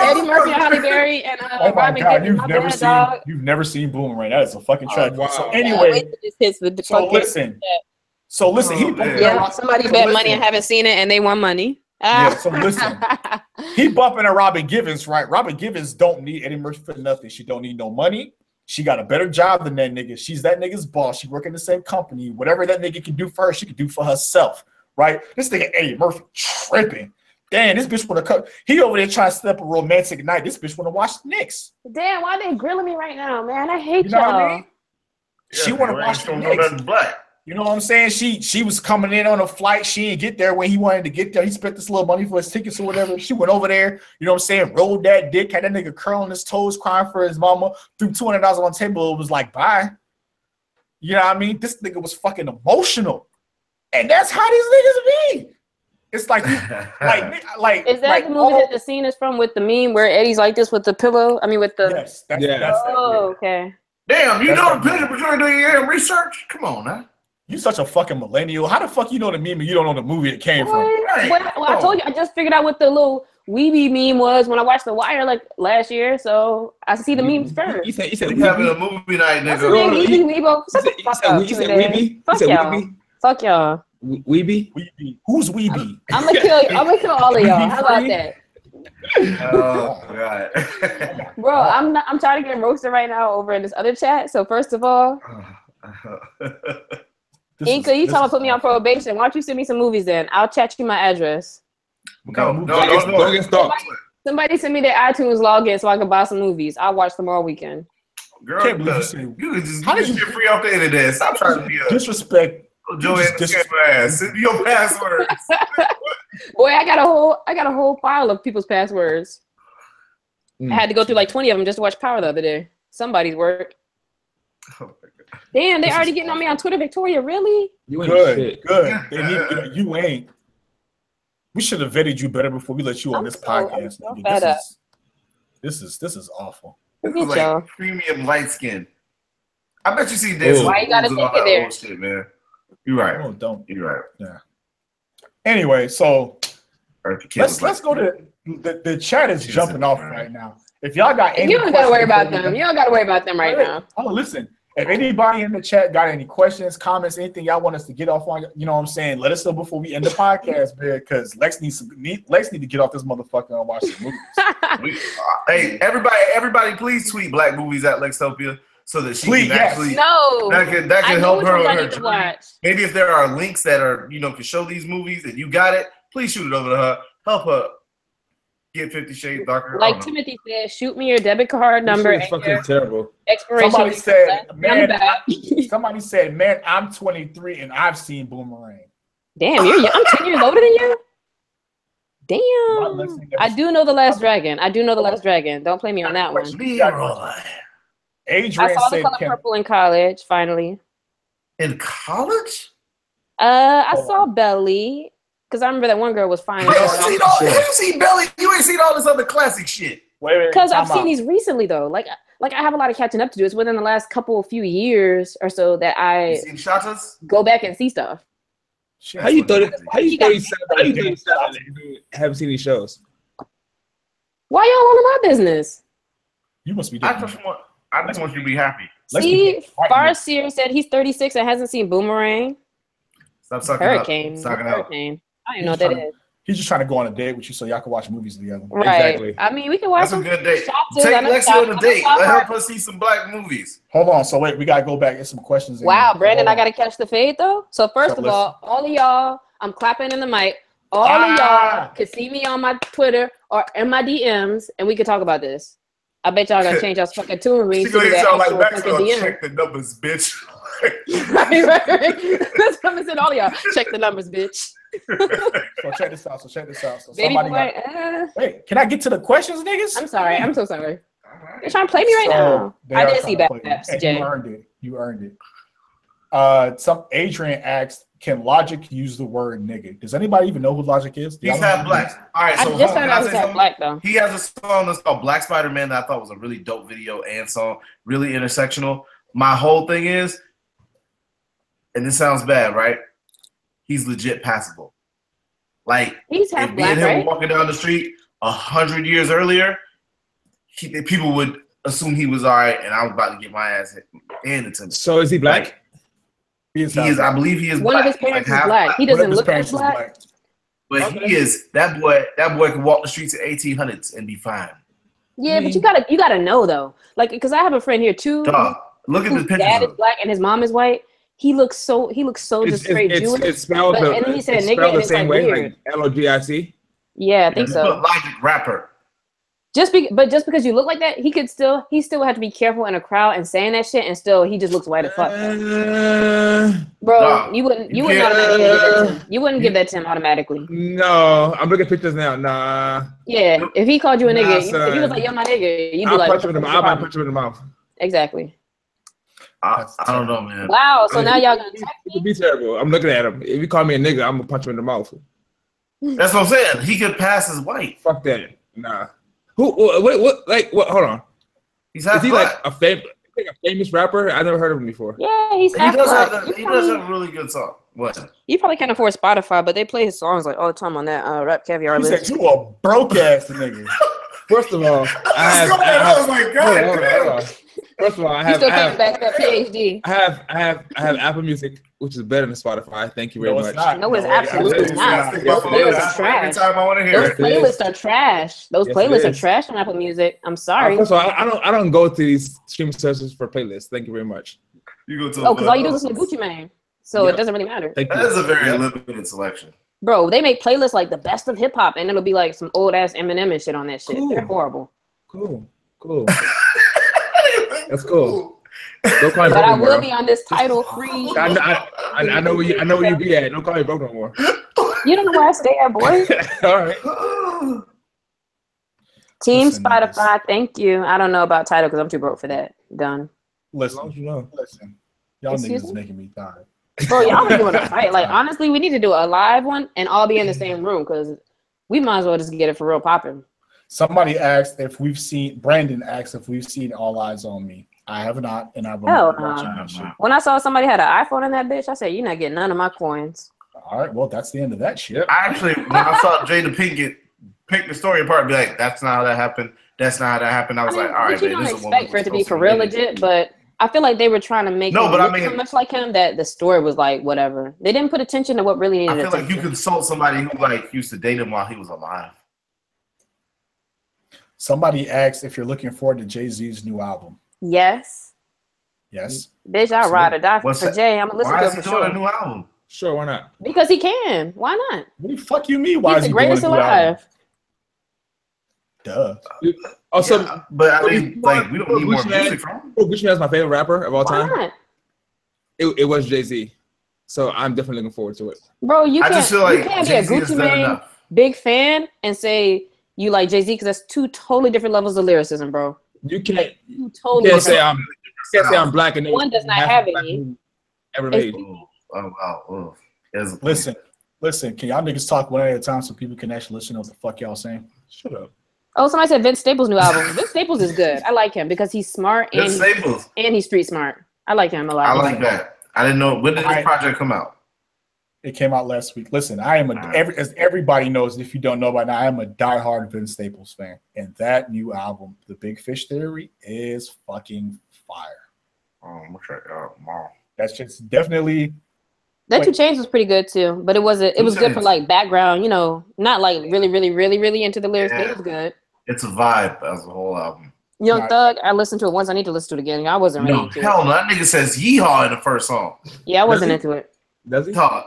Eddie Murphy, Halle Berry, and Robin Gibbons. You've never seen Boomerang. That is a fucking tragedy. Wow. So anyway, so listen. Somebody bet money and haven't seen it, and they won money. Yeah, so listen, he bumping at Robin Givens, right? Robin Givens don't need Eddie Murphy for nothing. She don't need no money. She got a better job than that nigga. She's that nigga's boss. She work in the same company. Whatever that nigga can do for her, she can do for herself, right? This nigga Eddie Murphy tripping. Damn, this bitch wanna come. He over there trying to set up a romantic night. This bitch wanna watch the Knicks. Damn, why they grilling me right now, man? I hate you know y'all. What I mean? She wanna watch the Knicks. You know what I'm saying? She was coming in on a flight. She didn't get there when he wanted to get there. He spent this little money for his tickets or whatever. She went over there, you know what I'm saying? Rolled that dick, had that nigga curling his toes, crying for his mama, threw $200 on the table. It was like, bye. You know what I mean? This nigga was fucking emotional. And that's how these niggas be. It's like, like is that like the movie that the scene is from with the meme where Eddie's like this with the pillow? I mean, with the. Yes, that's okay. Damn, you know the picture between doing your research? Come on, man. You such a fucking millennial. How the fuck you know the meme and you don't know the movie it came from? Well, I told you, I just figured out what the little weeby meme was when I watched The Wire like last year, so I see the memes first. You said we having a movie night, nigga. Fuck y'all. Fuck y'all. Weeby? Who's Weeby? I'm gonna kill all of y'all. How about that? Oh god. Bro, I'm trying to get roasted right now over in this other chat. So first of all, Inka, you tell me put me on probation. Why don't you send me some movies then? I'll chat you my address. No. Somebody send me their iTunes login so I can buy some movies. I'll watch them all weekend. Girl, you just how did you get free off the internet? Stop trying to be a disrespect. Send me your passwords. Boy, I got a whole file of people's passwords. I had to go through like 20 of them just to watch Power the other day. Somebody's work. Oh my God. Damn, they already getting on me on Twitter, Victoria. Really? You ain't Good. You ain't. We should have vetted you better before we let you on this podcast. This is awful. This is like premium light skin. I bet you see this. Why you gotta take it there? Shit, man. You're right. Oh, don't. You're right. Yeah. Anyway, so let's go to the chat is jumping off right now. If y'all got any, you don't gotta worry about them. You don't gotta worry about them right now. Oh, listen. If anybody in the chat got any questions, comments, anything y'all want us to get off on, you know what I'm saying? Let us know before we end the podcast, because Lex need to get off this motherfucker and watch some movies. Hey, everybody, please tweet black movies at Lextopia so that she Please, can yes. actually No, that can help her with I her need to journey. watch. Maybe if there are links that are can show these movies and you got it, please shoot it over to her. Help her get 50 Shades Darker. Like Timothy said, shoot me your debit card number It's and fucking your terrible. expiration. Somebody said, man, man, I'm 23 and I've seen Boomerang. Damn, I'm 10 years older than you. Damn. I do know The Last Dragon. Don't play me on that one. Adrian I saw said, The Color Purple in college, finally. In college? I saw Belly, because I remember that one girl was fine. Have you seen Belly? You ain't seen all this other classic shit. Because I've seen these recently, though. Like I have a lot of catching up to do. It's within the last few years or so that I go back and see stuff. How you 37 haven't seen these shows? Why y'all all in my business? You must be. I just want you to be happy. See, Farseer said he's 36 and hasn't seen Boomerang. Stop sucking Hurricane. Up. Hurricane. I don't even know what that is. He's just trying to go on a date with you so y'all can watch movies together. Right. Exactly. I mean, we can watch. That's a good date. Take Lexi on a date. Let her see some black movies. Hold on. So wait, we gotta go back and get some questions. Wow, Brandon, I gotta catch the fade though. So first of all of y'all, I'm clapping in the mic. All of y'all can see me on my Twitter or in my DMs, and we can talk about this. I bet y'all gotta change y'all fucking tune read. She's gonna hit y'all like Maxwell. Check the numbers, bitch. right. That's what I'm saying. All of y'all, check the numbers, bitch. So check this out. So Baby boy, wait, can I get to the questions, niggas? I'm sorry. I'm so sorry. They're trying to play me right now. I did see bad apps, Jay. You earned it. Some Adrian asked, can Logic use the word nigga? Does anybody even know who Logic is? He's half black. All right, so I just found out he's half black though. He has a song that's called Black Spider-Man that I thought was a really dope video and song, really intersectional. My whole thing is, and this sounds bad, right? He's legit passable. Like, he's half black, him right? Walking down the street 100 years earlier, people would assume he was all right, and I was about to get my ass handed to me. So is he black? Like, he is. I believe he is. One black. of his parents is black. He doesn't look as black. But he is. That boy can walk the streets of 1800s and be fine. Yeah, but you gotta know though. Like, because I have a friend here too. Dog, look at the picture. His dad is black and his mom is white. He looks so just straight Jewish. It's spelled and then he said nigga, the same way, weird. like Logic. Yeah, I think so. Logic rapper. Just because you look like that, he still would have to be careful in a crowd and saying that shit, and still he just looks white as fuck. Bro, you wouldn't automatically give that to him. You wouldn't give that to him automatically. No, I'm looking at pictures now. Nah. Yeah, if he called you a nigga, if he was like, "Yo, my nigga," you'd be like, I'll punch him in the mouth. Exactly. I don't know, man. Wow. So now y'all gonna text me? It'd be terrible. I'm looking at him. If you call me a nigga, I'm gonna punch him in the mouth. That's what I'm saying. He could pass as white. Fuck that. Nah. What? Hold on. Is he like a famous rapper? I never heard of him before. Yeah, he does have a really good song. What? You probably can't afford Spotify, but they play his songs like all the time on that Rap Caviar list. He said you a broke ass nigga. First of all, I was like, God. First of all, I have back that PhD. I have Apple Music, which is better than Spotify. Thank you very much. No, it's absolutely not. Those playlists are trash. Those playlists are trash. Those playlists are trash on Apple Music. I'm sorry. First of all, I don't go to these streaming services for playlists. Thank you very much. You go to because all you do is listen to Gucci Mane, so it doesn't really matter. That is a very limited selection. Bro, they make playlists like the best of hip hop, and it'll be like some old ass Eminem and shit on that shit. Cool. They're horrible. Cool. That's cool. Don't call me but I will be on this title free. I know where you be at. Don't call me broke no more. You don't know where I stay at, boy. All right. Team Spotify, thank you. I don't know about title because I'm too broke for that. Done. Listen, y'all niggas is making me tired. Bro, y'all be doing a fight. Like, honestly, we need to do a live one and all be in the same room because we might as well just get it for real popping. Somebody asked Brandon asked if we've seen All Eyes on Me. I have not, and I've been watching that shit. When I saw somebody had an iPhone in that bitch, I said, "You're not getting none of my coins." All right, well, that's the end of that shit. I actually, when I saw Jada pick the story apart, and be like, "That's not how that happened. That's not how that happened." I was like, "All right, you don't expect for it to be for real legit," but I feel like they were trying to make it look so much like him that the story was like whatever. They didn't put attention to what really needed attention. I feel like you consult somebody who like used to date him while he was alive. Somebody asked if you're looking forward to Jay-Z's new album. Yes. Yes. Bitch, I'll ride or die for Jay. I'm gonna listen to it for sure. A new album? Sure, why not? Because he can. Why not? What the fuck you mean? Why He's is the he doing greatest a new alive. album? Duh. Also, yeah, but I mean, like, we don't need more music from him. Gucci Mane's my favorite rapper of all time. Why not? It was Jay-Z. So I'm definitely looking forward to it. Bro, you can't, I just feel like you can't be Jay-Z a has Gucci done Mane enough. big fan and say you like Jay-Z because that's two totally different levels of lyricism, bro. You can't Say I'm black and one does not have any. Ever made. Oh wow. Listen. Can y'all niggas talk one at a time so people can actually listen to what the fuck y'all saying? Shut up. Oh, somebody said Vince Staples' new album. Vince Staples is good. I like him because he's smart and he's street smart. I like him a lot. I like that. I didn't know. When did this project come out? It came out last week. Listen, I am as everybody knows, if you don't know by now, I am a diehard Vince Staples fan. And that new album, The Big Fish Theory, is fucking fire. I'm gonna check it out tomorrow. That's just definitely. That 2 Chainz was pretty good too, but it was good for like background, not like really into the lyrics, but it was good. It's a vibe as a whole album. Young Thug, I listened to it once. I need to listen to it again. I wasn't really into it. Hell no, that nigga says yeehaw in the first song. Yeah, I wasn't into it. Does he? I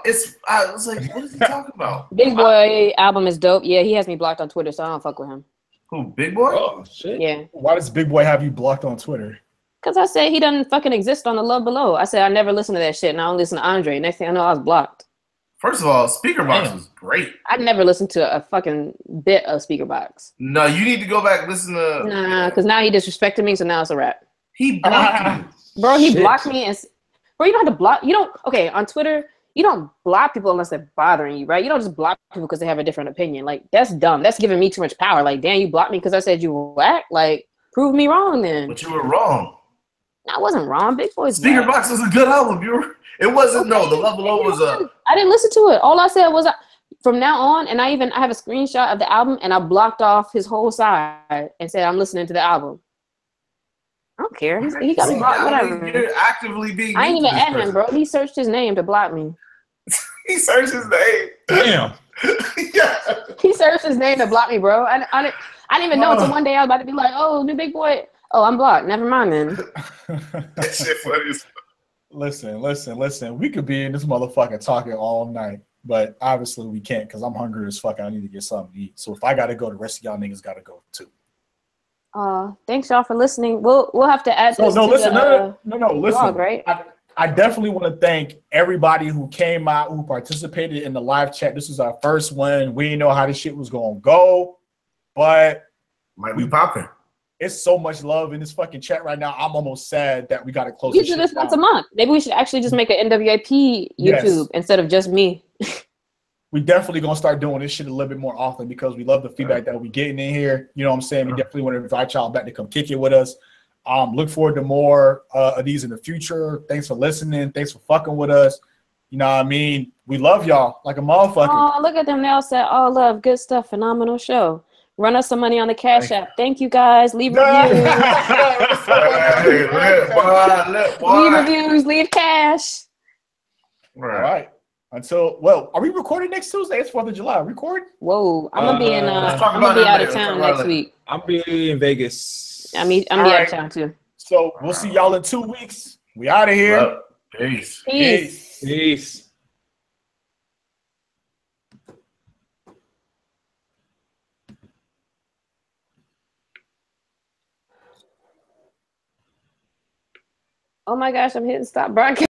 was like, what is he talking about? Big Boy album is dope. Yeah, he has me blocked on Twitter, so I don't fuck with him. Who, Big Boy? Oh shit. Yeah. Why does Big Boy have you blocked on Twitter? Because I said he doesn't fucking exist on the Love Below. I said I never listened to that shit, and I only listen to Andre. Next thing I know, I was blocked. First of all, Speaker Box was great. I never listened to a fucking bit of Speaker Box. No, you need to go back and listen to. Nah, because now he disrespected me, so now it's a rap. He blocked you. Bro, he blocked me. Bro, you don't have to block. You don't. Okay, on Twitter, you don't block people unless they're bothering you, right? You don't just block people because they have a different opinion. Like, that's dumb. That's giving me too much power. Like, damn, you blocked me because I said you were whack? Like, prove me wrong then. But you were wrong. I wasn't wrong. Big Boy's Speaker Box was a good album. It wasn't. Okay. No, the Love Below was a. I didn't listen to it. All I said was from now on, and I have a screenshot of the album, and I blocked off his whole side and said I'm listening to the album. I don't care. He got me blocked. Whatever. You're actively being. I ain't even at him, bro. He searched his name to block me. He searched his name. Damn. Yeah. He searched his name to block me, bro. I didn't even know until one day I was about to be like, "Oh, new Big Boy." Oh, I'm blocked. Never mind then. That shit funny as fuck. Listen. We could be in this motherfucker talking all night, but obviously we can't because I'm hungry as fuck. I need to get something to eat. So if I gotta go, the rest of y'all niggas gotta go too. Thanks y'all for listening. We'll have to add this to listen, the listen. blog, right? I definitely want to thank everybody who came out, who participated in the live chat. This is our first one. We didn't know how this shit was gonna go, but might be popping. It's so much love in this fucking chat right now. I'm almost sad that we got to close. We do this once a month. Maybe we should actually just make an NWAP YouTube instead of just me. We definitely gonna start doing this shit a little bit more often because we love the feedback that we getting in here. You know what I'm saying? We definitely want to invite y'all back to come kick it with us. Look forward to more of these in the future. Thanks for listening. Thanks for fucking with us. You know what I mean? We love y'all like a motherfucker. Oh, look at them. They all said, all love, good stuff, phenomenal show. Run us some money on the Cash App. Thank you, guys. Leave reviews. Leave reviews. Leave cash. All right. Are we recording next Tuesday? It's 4th of July. Record? Whoa. I'm gonna be out of town next week. I'll be in Vegas. I'm out of town too. So we'll see y'all in 2 weeks. We out of here. Well, peace. Oh my gosh, I'm hitting stop broadcast.